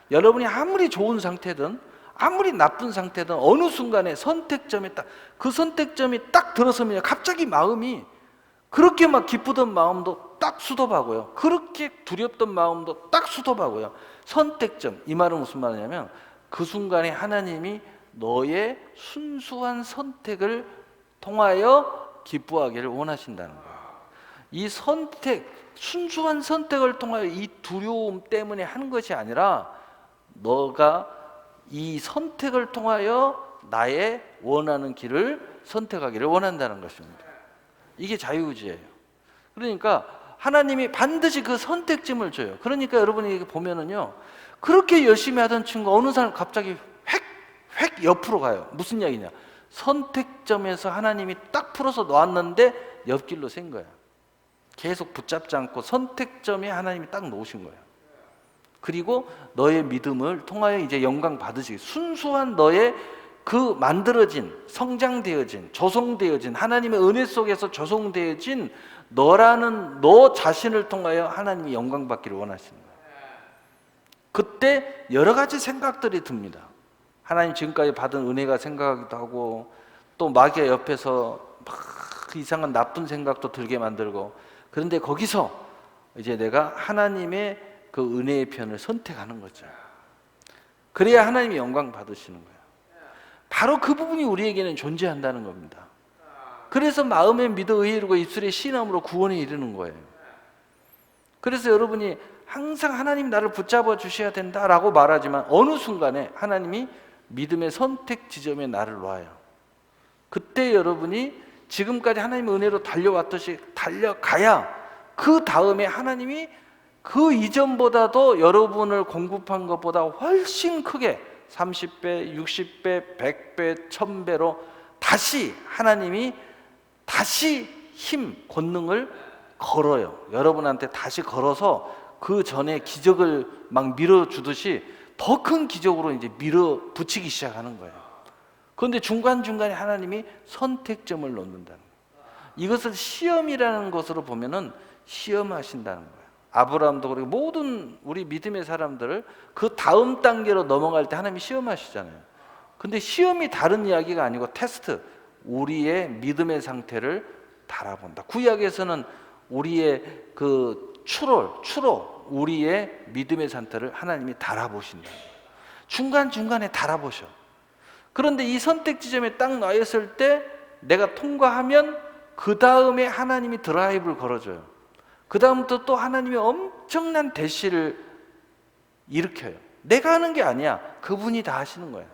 여러분이 아무리 좋은 상태든 아무리 나쁜 상태든 어느 순간에 선택점에 그 선택점이 딱 들어서면 갑자기 마음이, 그렇게 막 기쁘던 마음도 딱 수dob하고요, 그렇게 두렵던 마음도 딱 수dob하고요. 선택점, 이 말은 무슨 말이냐면 그 순간에 하나님이 너의 순수한 선택을 통하여 기뻐하기를 원하신다는 거예요. 이 선택, 순수한 선택을 통하여 이 두려움 때문에 하는 것이 아니라, 너가 이 선택을 통하여 나의 원하는 길을 선택하기를 원한다는 것입니다. 이게 자유의지예요. 그러니까 하나님이 반드시 그 선택점을 줘요. 그러니까 여러분이 보면은요, 그렇게 열심히 하던 친구가 어느 사람 갑자기 획 옆으로 가요. 무슨 이야기냐? 선택점에서 하나님이 딱 풀어서 놓았는데 옆길로 샌 거야. 계속 붙잡지 않고 선택점에 하나님이 딱 놓으신 거예요. 그리고 너의 믿음을 통하여 이제 영광 받으시기, 순수한 너의 그 만들어진, 성장되어진, 조성되어진, 하나님의 은혜 속에서 조성되어진 너라는 너 자신을 통하여 하나님이 영광 받기를 원하시는 거예요. 그때 여러 가지 생각들이 듭니다. 하나님 지금까지 받은 은혜가 생각하기도 하고, 또 마귀가 옆에서 막 이상한 나쁜 생각도 들게 만들고, 그런데 거기서 이제 내가 하나님의 그 은혜의 편을 선택하는 거죠. 그래야 하나님이 영광 받으시는 거예요. 바로 그 부분이 우리에게는 존재한다는 겁니다. 그래서 마음에 믿어 의에 이르고 입술에 시인함으로 구원에 이르는 거예요. 그래서 여러분이 항상 하나님 나를 붙잡아 주셔야 된다라고 말하지만 어느 순간에 하나님이 믿음의 선택 지점에 나를 놔요. 그때 여러분이 지금까지 하나님의 은혜로 달려왔듯이 달려가야 그 다음에 하나님이 그 이전보다도 여러분을 공급한 것보다 훨씬 크게 30배, 60배, 100배, 1000배로 다시 하나님이 다시 힘, 권능을 걸어요. 여러분한테 다시 걸어서 그 전에 기적을 막 밀어주듯이 더 큰 기적으로 이제 밀어붙이기 시작하는 거예요. 그런데 중간중간에 하나님이 선택점을 놓는다는 거예요. 이것을 시험이라는 것으로 보면은 시험하신다는 거예요. 아브라함도 그리고 모든 우리 믿음의 사람들을 그 다음 단계로 넘어갈 때 하나님이 시험하시잖아요. 근데 시험이 다른 이야기가 아니고 테스트, 우리의 믿음의 상태를 달아본다. 구약에서는 우리의 그 추로, 우리의 믿음의 상태를 하나님이 달아보신다. 중간중간에 달아보셔. 그런데 이 선택 지점에 딱 놔있을 때 내가 통과하면 그 다음에 하나님이 드라이브를 걸어줘요. 그 다음부터 또 하나님이 엄청난 대시를 일으켜요. 내가 하는 게 아니야. 그분이 다 하시는 거예요.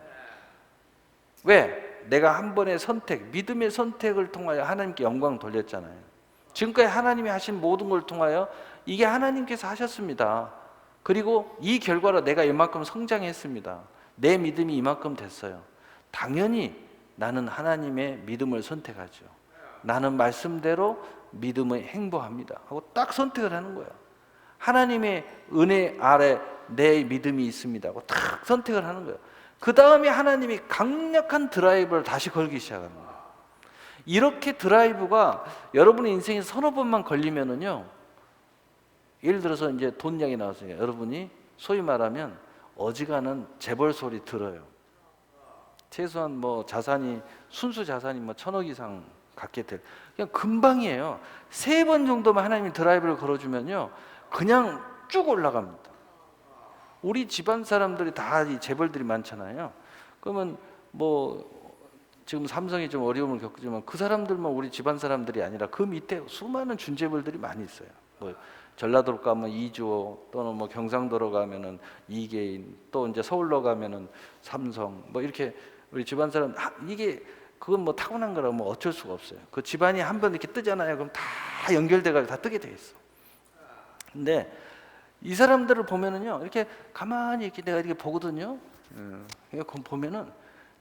왜? 내가 한 번의 선택, 믿음의 선택을 통하여 하나님께 영광 돌렸잖아요. 지금까지 하나님이 하신 모든 걸 통하여 이게 하나님께서 하셨습니다. 그리고 이 결과로 내가 이만큼 성장했습니다. 내 믿음이 이만큼 됐어요. 당연히 나는 하나님의 믿음을 선택하죠. 나는 말씀대로 믿음을 행보합니다 하고 딱 선택을 하는 거예요. 하나님의 은혜 아래 내 믿음이 있습니다 하고 딱 선택을 하는 거예요. 그 다음에 하나님이 강력한 드라이브를 다시 걸기 시작하는 거예요. 이렇게 드라이브가 여러분의 인생에 서너 번만 걸리면은요, 예를 들어서 이제 돈 이야기 나왔으니까 여러분이 소위 말하면 어지간한 재벌 소리 들어요. 최소한 뭐 자산이, 순수 자산이 뭐 1000억 이상 갖게 될, 그냥 금방이에요. 3번 정도만 하나님이 드라이브를 걸어주면요, 그냥 쭉 올라갑니다. 우리 집안 사람들이 다 이 재벌들이 많잖아요. 그러면 뭐 지금 삼성이 좀 어려움을 겪지만 그 사람들만 우리 집안 사람들이 아니라 그 밑에 수많은 준재벌들이 많이 있어요. 뭐 전라도로 가면 이주호, 또는 뭐 경상도로 가면은 이계인, 또 이제 서울로 가면은 삼성, 뭐 이렇게 우리 집안 사람, 이게 그건 뭐 타고난 거라 뭐 어쩔 수가 없어요. 그 집안이 한번 이렇게 뜨잖아요. 그럼 다 연결돼가지고 다 뜨게 돼 있어. 근데 이 사람들을 보면은요, 이렇게 가만히 이렇게 내가 이렇게 보거든요. 보면은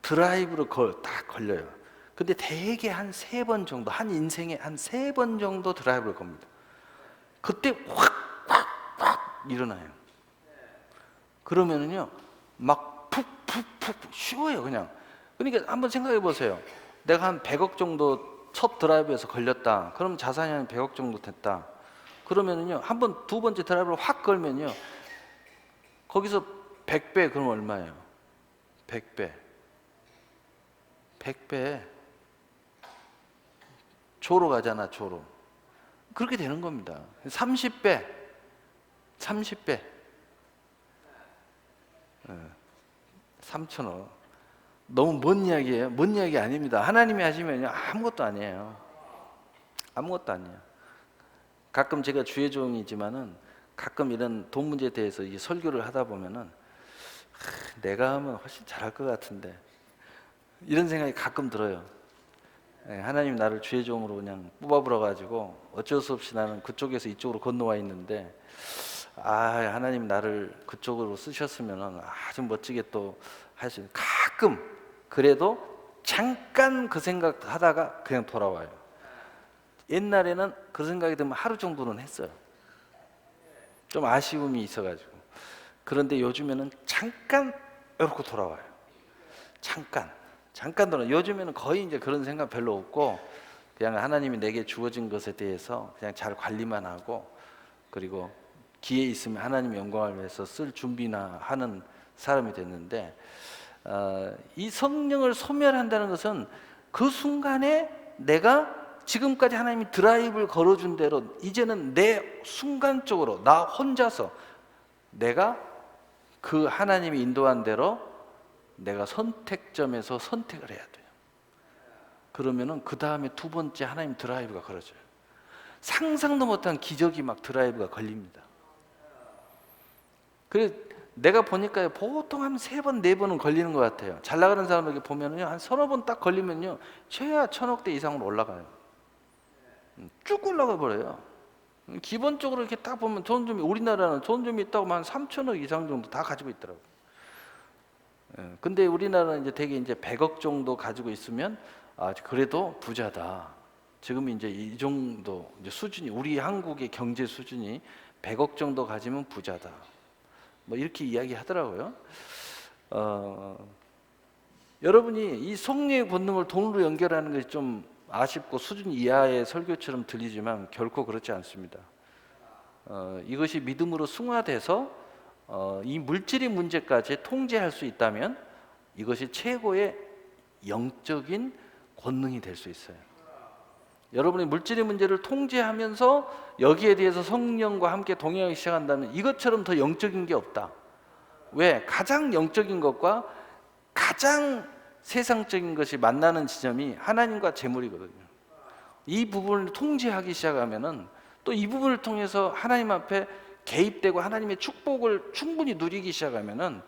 드라이브로 딱 걸려요. 근데 대개 한 3번 정도, 한 인생에 한 3번 정도 드라이브를 겁니다. 그때 확 일어나요. 그러면은요, 막 푹 쉬워요, 그냥. 그러니까 한번 생각해 보세요. 내가 한 100억 정도 첫 드라이브에서 걸렸다. 그럼 자산이 한 100억 정도 됐다. 그러면은요, 한 번, 두 번째 드라이브를 확 걸면요, 거기서 100배, 그럼 얼마예요? 100배. 조로 가잖아, 조로. 그렇게 되는 겁니다. 30배. 3천억. 너무 먼 이야기예요? 먼 이야기 아닙니다. 하나님이 하시면요, 아무것도 아니에요. 아무것도 아니에요. 가끔 제가 주의 종이지만은 가끔 이런 돈 문제에 대해서 이 설교를 하다 보면은 내가 하면 훨씬 잘할 것 같은데, 이런 생각이 가끔 들어요. 하나님 나를 주의 종으로 그냥 뽑아버려 가지고 어쩔 수 없이 나는 그쪽에서 이쪽으로 건너와 있는데, 하나님 나를 그쪽으로 쓰셨으면 아주 멋지게 또 할 수 있는, 가끔 그래도 잠깐 그 생각 하다가 그냥 돌아와요. 옛날에는 그 생각이 들면 하루 정도는 했어요. 좀 아쉬움이 있어가지고. 그런데 요즘에는 잠깐 이렇게 돌아와요. 잠깐. 잠깐 돌아. 요즘에는 거의 이제 그런 생각 별로 없고 그냥 하나님이 내게 주어진 것에 대해서 그냥 잘 관리만 하고, 그리고 기회 있으면 하나님 영광을 위해서 쓸 준비나 하는 사람이 됐는데, 이 성령을 소멸한다는 것은 그 순간에 내가 지금까지 하나님이 드라이브를 걸어준 대로 이제는 내 순간적으로 나 혼자서 내가 그 하나님이 인도한 대로 내가 선택점에서 선택을 해야 돼요. 그러면은 그 다음에 두 번째 하나님 드라이브가 걸어져요. 상상도 못한 기적이 막 드라이브가 걸립니다. 그래 내가 보니까 보통 한 3번, 4번은 걸리는 것 같아요. 잘 나가는 사람에게 보면은요, 한 서너 번 딱 걸리면요, 최하 1000억대 이상으로 올라가요. 쭉 올라가 버려요. 기본적으로 이렇게 딱 보면 전원주민, 우리나라는 전원주민이 있다고 한 3000억 이상 정도 다 가지고 있더라고요. 근데 우리나라는 이제 대개 이제 100억 정도 가지고 있으면 그래도 부자다. 지금 이제 이 정도 이제 수준이, 우리 한국의 경제 수준이 100억 정도 가지면 부자다. 뭐 이렇게 이야기하더라고요. 여러분이 이 성령의 본능을 돈으로 연결하는 것이 좀 아쉽고 수준 이하의 설교처럼 들리지만 결코 그렇지 않습니다. 이것이 믿음으로 승화돼서 이 물질의 문제까지 통제할 수 있다면 이것이 최고의 영적인 권능이 될 수 있어요. 여러분이 물질의 문제를 통제하면서 여기에 대해서 성령과 함께 동행하기 시작한다면 이것처럼 더 영적인 게 없다. 왜? 가장 영적인 것과 가장 세상적인 것이 만나는 지점이 하나님과 재물이거든요. 이 부분을 통제하기 시작하면은 또 이 부분을 통해서 하나님 앞에 개입되고 하나님의 축복을 충분히 누리기 시작하면은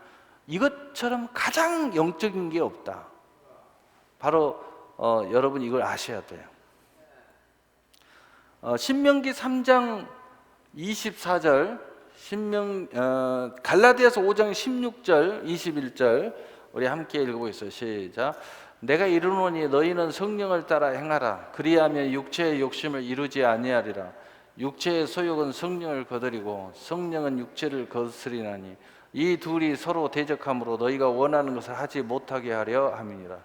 이것처럼 가장 영적인 게 없다. 바로 여러분이 이걸 아셔야 돼요. 신명기 3장 24절, 갈라디아서 5장 16절, 21절 우리 함께 읽어보겠습니다. 시작. 내가 이르노니 너희는 성령을 따라 행하라. 그리하면 육체의 욕심을 이루지 아니하리라. 육체의 소욕은 성령을 거스리고 성령은 육체를 거스리나니 이 둘이 서로 대적함으로 너희가 원하는 것을 하지 못하게 하려 함이니라.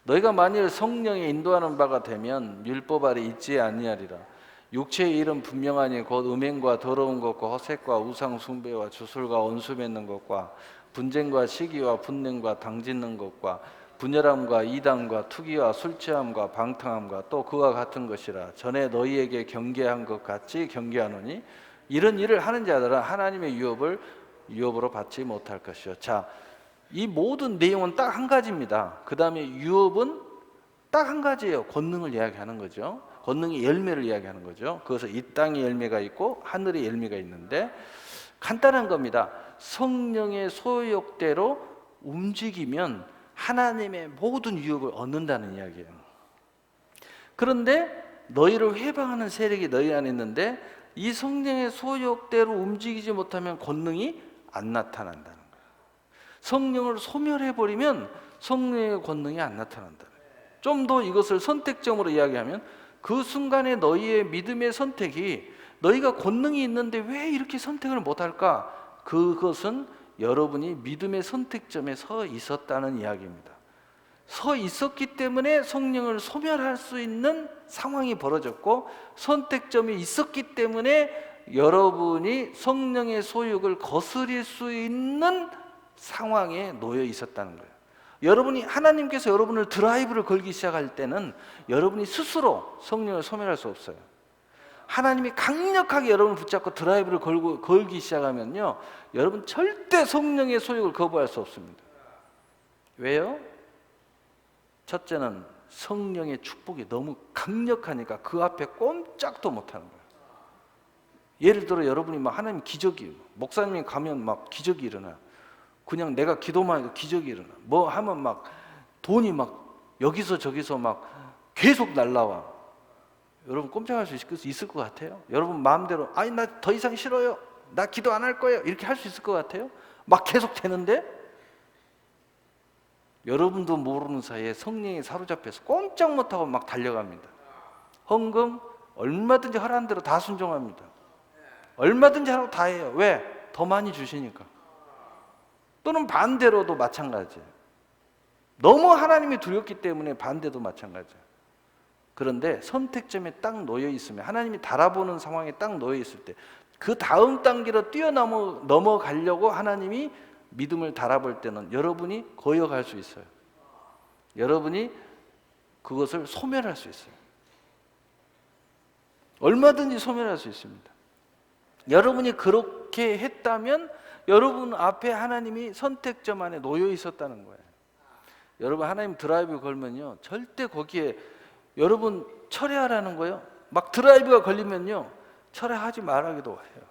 너희가 만일 성령에 인도하는 바가 되면 율법 아래 있지 아니하리라. 육체의 일은 분명하니 곧 음행과 더러운 것과 허색과 우상 숭배와 주술과 원수 맺는 것과 분쟁과 시기와 분냄과 당짓는 것과 분열함과 이단과 투기와 술 취함과 방탕함과 또 그와 같은 것이라. 전에 너희에게 경계한 것 같이 경계하노니 이런 일을 하는 자들은 하나님의 유업으로 받지 못할 것이요. 자, 이 모든 내용은 딱 한 가지입니다. 그 다음에 유업은 딱 한 가지예요. 권능을 이야기하는 거죠. 권능의 열매를 이야기하는 거죠. 그것은 이 땅의 열매가 있고 하늘의 열매가 있는데 간단한 겁니다. 성령의 소욕대로 움직이면 하나님의 모든 유업을 얻는다는 이야기예요. 그런데 너희를 회방하는 세력이 너희 안에 있는데 이 성령의 소욕대로 움직이지 못하면 권능이 안 나타난다는 거예요. 성령을 소멸해버리면 성령의 권능이 안 나타난다. 좀 더 이것을 선택점으로 이야기하면 그 순간에 너희의 믿음의 선택이, 너희가 권능이 있는데 왜 이렇게 선택을 못할까? 그것은 여러분이 믿음의 선택점에 서 있었다는 이야기입니다. 서 있었기 때문에 성령을 소멸할 수 있는 상황이 벌어졌고, 선택점이 있었기 때문에 여러분이 성령의 소욕을 거스릴 수 있는 상황에 놓여 있었다는 거예요. 여러분이, 하나님께서 여러분을 드라이브를 걸기 시작할 때는 여러분이 스스로 성령을 소멸할 수 없어요. 하나님이 강력하게 여러분을 붙잡고 드라이브를 걸기 시작하면요, 여러분 절대 성령의 소욕을 거부할 수 없습니다. 왜요? 첫째는 성령의 축복이 너무 강력하니까 그 앞에 꼼짝도 못하는 거예요. 예를 들어 여러분이 막 하나님 기적이, 목사님이 가면 막 기적이 일어나요. 그냥 내가 기도만 해도 기적이 일어나. 뭐 하면 막 돈이 막 여기서 저기서 막 계속 날라와. 여러분 꼼짝할 수 있을 것 같아요? 여러분 마음대로 아니 나 더 이상 싫어요, 나 기도 안 할 거예요, 이렇게 할 수 있을 것 같아요? 막 계속 되는데 여러분도 모르는 사이에 성령이 사로잡혀서 꼼짝 못하고 막 달려갑니다. 헌금 얼마든지 하라는 대로 다 순종합니다. 얼마든지 하라고 다 해요. 왜? 더 많이 주시니까. 또는 반대로도 마찬가지예요. 너무 하나님이 두렵기 때문에 반대도 마찬가지예요. 그런데 선택점에 딱 놓여 있으면, 하나님이 달아보는 상황에 딱 놓여 있을 때 그 다음 단계로 넘어가려고 하나님이 믿음을 달아볼 때는 여러분이 거역할 수 있어요. 여러분이 그것을 소멸할 수 있어요. 얼마든지 소멸할 수 있습니다. 여러분이 그렇게 했다면 여러분 앞에 하나님이 선택점 안에 놓여 있었다는 거예요. 여러분, 하나님 드라이브 걸면요, 절대 거기에 여러분 철회하라는 거예요. 막 드라이브가 걸리면요, 철회하지 말라기도 해요.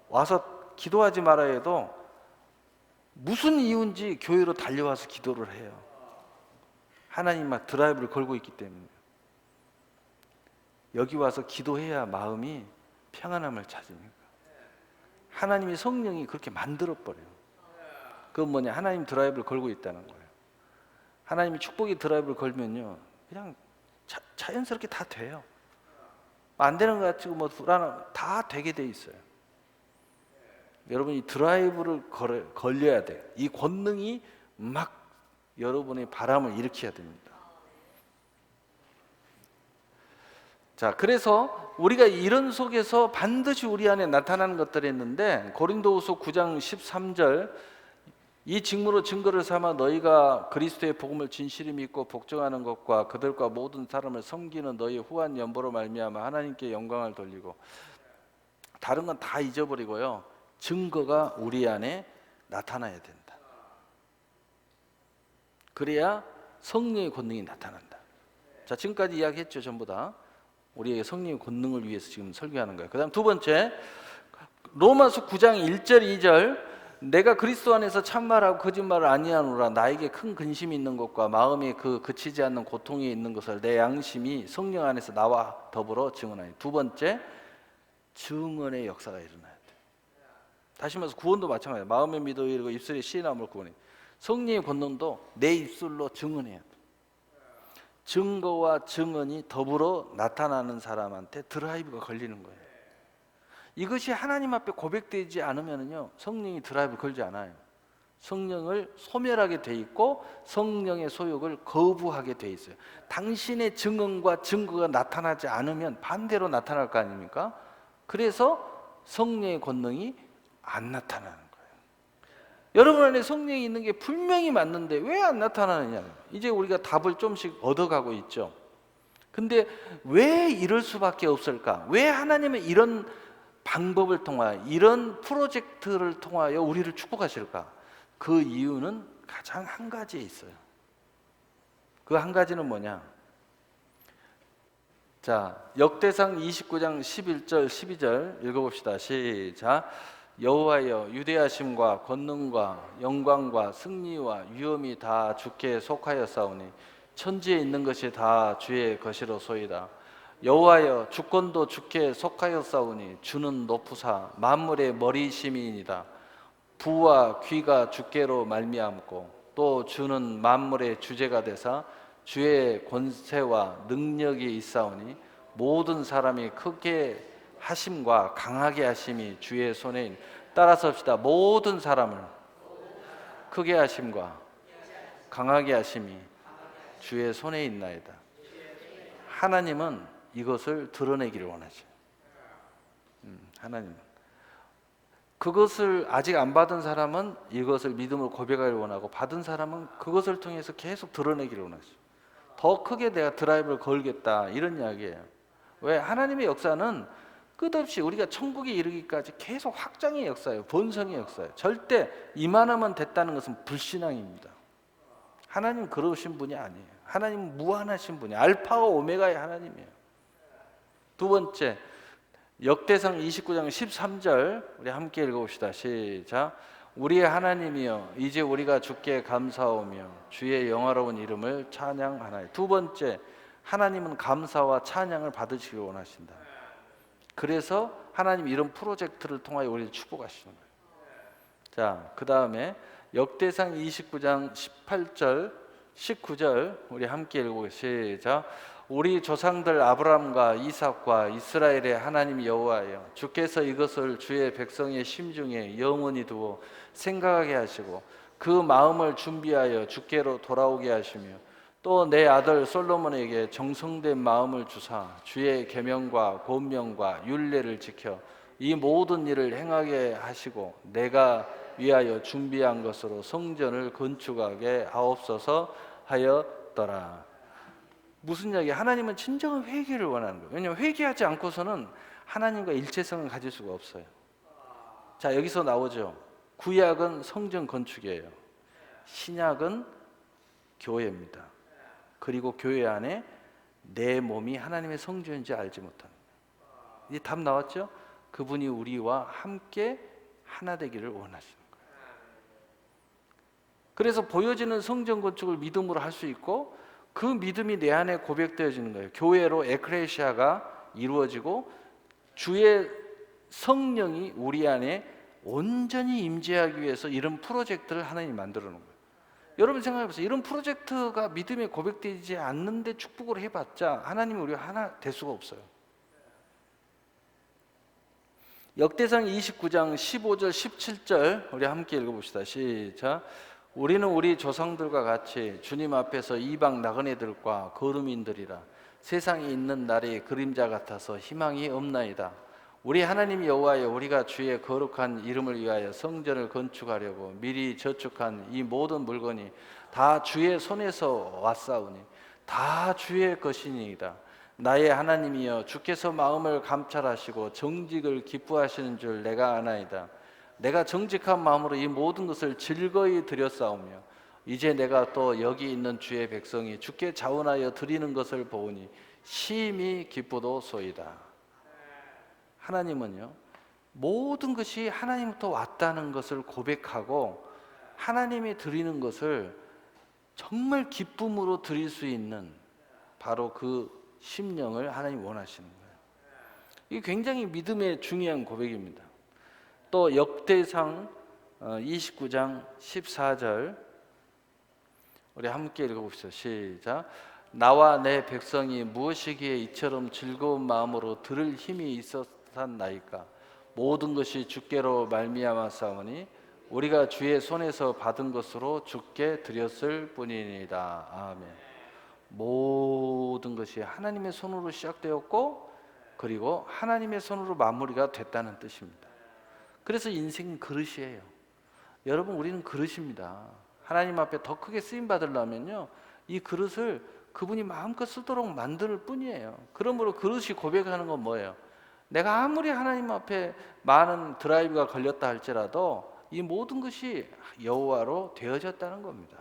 와서 기도하지 말아야 해도 무슨 이유인지 교회로 달려와서 기도를 해요. 하나님 막 드라이브를 걸고 있기 때문에. 여기 와서 기도해야 마음이 평안함을 찾으니까. 하나님이, 성령이 그렇게 만들어버려요. 그건 뭐냐, 하나님 드라이브를 걸고 있다는 거예요. 하나님이 축복의 드라이브를 걸면요, 그냥 자연스럽게 다 돼요. 안 되는 것 같고 뭐 불안한, 다 되게 돼 있어요. 여러분, 이 드라이브를 걸려야 돼요. 이 권능이 막 여러분의 바람을 일으켜야 됩니다. 자, 그래서 우리가 이런 속에서 반드시 우리 안에 나타나는 것들이 있는데, 고린도후서 9장 13절, 이 직무로 증거를 삼아 너희가 그리스도의 복음을 진실히 믿고 복종하는 것과 그들과 모든 사람을 섬기는 너희의 후한 연보로 말미암아 하나님께 영광을 돌리고. 다른 건 다 잊어버리고요, 증거가 우리 안에 나타나야 된다. 그래야 성령의 권능이 나타난다. 자, 지금까지 이야기했죠. 전부 다 우리에게 성령의 권능을 위해서 지금 설교하는 거예요. 그 다음 두 번째, 로마서 9장 1절 2절, 내가 그리스도 안에서 참말하고 거짓말을 아니하노라. 나에게 큰 근심이 있는 것과 마음에 그치지 않는 고통이 있는 것을 내 양심이 성령 안에서 나와 더불어 증언하니. 두 번째, 증언의 역사가 일어나야 돼. 다시 말해서 구원도 마찬가지예요. 마음에 믿어 이르고 입술에 시인함을 구원해. 성령의 권능도 내 입술로 증언해야 돼. 증거와 증언이 더불어 나타나는 사람한테 드라이브가 걸리는 거예요. 이것이 하나님 앞에 고백되지 않으면요, 성령이 드라이브 걸지 않아요. 성령을 소멸하게 돼 있고 성령의 소욕을 거부하게 돼 있어요. 당신의 증언과 증거가 나타나지 않으면 반대로 나타날 거 아닙니까? 그래서 성령의 권능이 안 나타나는 거예요. 여러분 안에 성령이 있는 게 분명히 맞는데 왜 안 나타나느냐. 이제 우리가 답을 좀씩 얻어가고 있죠. 근데 왜 이럴 수밖에 없을까? 왜 하나님은 이런 방법을 통하여, 이런 프로젝트를 통하여 우리를 축복하실까? 그 이유는 가장 한 가지에 있어요. 그 한 가지는 뭐냐? 자, 역대상 29장 11절 12절 읽어봅시다. 시작. 여호와여, 유대하심과 권능과 영광과 승리와 위엄이 다 주께 속하였사오니 천지에 있는 것이 다 주의 것이로소이다. 여호와여, 주권도 주께 속하였사오니 주는 높으사 만물의 머리심이니이다. 부와 귀가 주께로 말미암고 또 주는 만물의 주제가 되사 주의 권세와 능력이 있사오니 모든 사람이 크게 하심과 강하게 하심이 주의 손에 있는. 따라서 합시다. 모든 사람을 크게 하심과 강하게 하심이 주의 손에 있나이다. 하나님은 이것을 드러내기를 원하죠. 하나님은 그것을 아직 안 받은 사람은 이것을 믿음으로 고백하기를 원하고, 받은 사람은 그것을 통해서 계속 드러내기를 원하죠. 더 크게 내가 드라이브를 걸겠다, 이런 이야기예요. 왜? 하나님의 역사는 끝없이 우리가 천국에 이르기까지 계속 확장의 역사예요. 번성의 역사예요. 절대 이만하면 됐다는 것은 불신앙입니다. 하나님 그러신 분이 아니에요. 하나님은 무한하신 분이에요. 알파와 오메가의 하나님이에요. 두 번째, 역대상 29장 13절 우리 함께 읽어봅시다. 시작. 우리의 하나님이여, 이제 우리가 주께 감사하오며 주의 영화로운 이름을 찬양하나이다. 두 번째, 하나님은 감사와 찬양을 받으시길 원하신다. 그래서 하나님 이런 프로젝트를 통하여 우리를 축복하시는 거예요. 자, 그 다음에 역대상 29장 18절 19절 우리 함께 읽어보겠습니다. 시작. 우리 조상들 아브라함과 이삭과 이스라엘의 하나님 여호와여, 주께서 이것을 주의 백성의 심중에 영원히 두어 생각하게 하시고 그 마음을 준비하여 주께로 돌아오게 하시며 또 내 아들 솔로몬에게 정성된 마음을 주사 주의 계명과 권명과 율례를 지켜 이 모든 일을 행하게 하시고 내가 위하여 준비한 것으로 성전을 건축하게 하옵소서 하였더라. 무슨 이야기? 하나님은 진정한 회개를 원하는 거예요. 왜냐하면 회개하지 않고서는 하나님과 일체성을 가질 수가 없어요. 자, 여기서 나오죠. 구약은 성전 건축이에요. 신약은 교회입니다. 그리고 교회 안에 내 몸이 하나님의 성전인지 알지 못하는 거예요. 이제 답 나왔죠? 그분이 우리와 함께 하나 되기를 원하시는 거예요. 그래서 보여지는 성전 건축을 믿음으로 할 수 있고 그 믿음이 내 안에 고백되어지는 거예요. 교회로 에크레시아가 이루어지고 주의 성령이 우리 안에 온전히 임재하기 위해서 이런 프로젝트를 하나님이 만들어 놓은 거예요. 여러분 생각해 보세요. 이런 프로젝트가 믿음에 고백되지 않는데 축복을 해봤자 하나님이 우리가 하나 될 수가 없어요. 역대상 29장 15절 17절 우리 함께 읽어봅시다. 시작. 우리는 우리 조상들과 같이 주님 앞에서 이방 나그네들과 거류민들이라 세상에 있는 날이 그림자 같아서 희망이 없나이다. 우리 하나님 여호와여, 우리가 주의 거룩한 이름을 위하여 성전을 건축하려고 미리 저축한 이 모든 물건이 다 주의 손에서 왔사오니 다 주의 것이니이다. 나의 하나님이여, 주께서 마음을 감찰하시고 정직을 기뻐하시는 줄 내가 아나이다. 내가 정직한 마음으로 이 모든 것을 즐거이 드렸사오며 이제 내가 또 여기 있는 주의 백성이 주께 자원하여 드리는 것을 보오니 심히 기쁘도소이다. 하나님은요, 모든 것이 하나님부터 왔다는 것을 고백하고 하나님이 드리는 것을 정말 기쁨으로 드릴 수 있는 바로 그 심령을 하나님이 원하시는 거예요. 이게 굉장히 믿음의 중요한 고백입니다. 또 역대상 29장 14절 우리 함께 읽어봅시다. 시작. 나와 내 백성이 무엇이기에 이처럼 즐거운 마음으로 들을 힘이 있었나이까. 모든 것이 주께로 말미암아 싸우니 우리가 주의 손에서 받은 것으로 주께 드렸을 뿐이니이다. 아멘. 모든 것이 하나님의 손으로 시작되었고 그리고 하나님의 손으로 마무리가 됐다는 뜻입니다. 그래서 인생은 그릇이에요. 여러분, 우리는 그릇입니다. 하나님 앞에 더 크게 쓰임 받으려면요, 이 그릇을 그분이 마음껏 쓰도록 만들 뿐이에요. 그러므로 그릇이 고백하는 건 뭐예요? 내가 아무리 하나님 앞에 많은 드라이브가 걸렸다 할지라도 이 모든 것이 여호와로 되어졌다는 겁니다.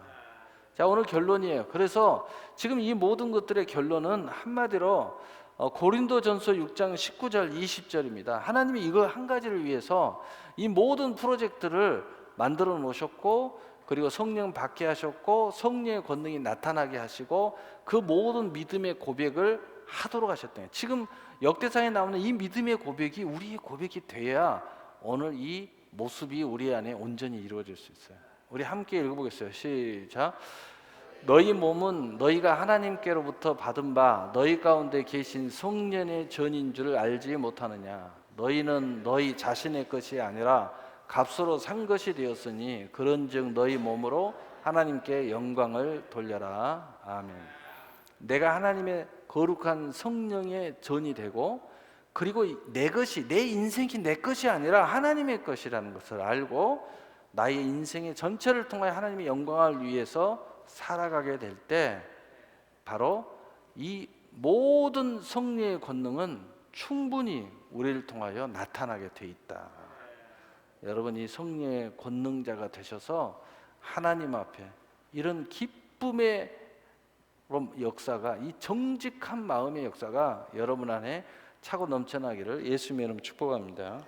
자, 오늘 결론이에요. 그래서 지금 이 모든 것들의 결론은 한마디로 고린도전서 6장 19절 20절입니다. 하나님이 이거 한 가지를 위해서 이 모든 프로젝트를 만들어 놓으셨고 그리고 성령 받게 하셨고 성령의 권능이 나타나게 하시고 그 모든 믿음의 고백을 하도록 하셨다. 지금 역대상에 나오는 이 믿음의 고백이 우리의 고백이 돼야 오늘 이 모습이 우리 안에 온전히 이루어질 수 있어요. 우리 함께 읽어보겠어요. 시작. 너희 몸은 너희가 하나님께로부터 받은 바 너희 가운데 계신 성령의 전인 줄 알지 못하느냐. 너희는 너희 자신의 것이 아니라 값으로 산 것이 되었으니 그런즉 너희 몸으로 하나님께 영광을 돌려라. 아멘. 내가 하나님의 거룩한 성령의 전이 되고 그리고 내 것이, 내 인생이 내 것이 아니라 하나님의 것이라는 것을 알고 나의 인생의 전체를 통하여 하나님의 영광을 위해서 살아가게 될 때 바로 이 모든 성령의 권능은 충분히 우리를 통하여 나타나게 돼 있다. 여러분, 이 성령의 권능자가 되셔서 하나님 앞에 이런 기쁨의 역사가, 이 정직한 마음의 역사가 여러분 안에 차고 넘쳐나기를 예수님의 이름으로 축복합니다.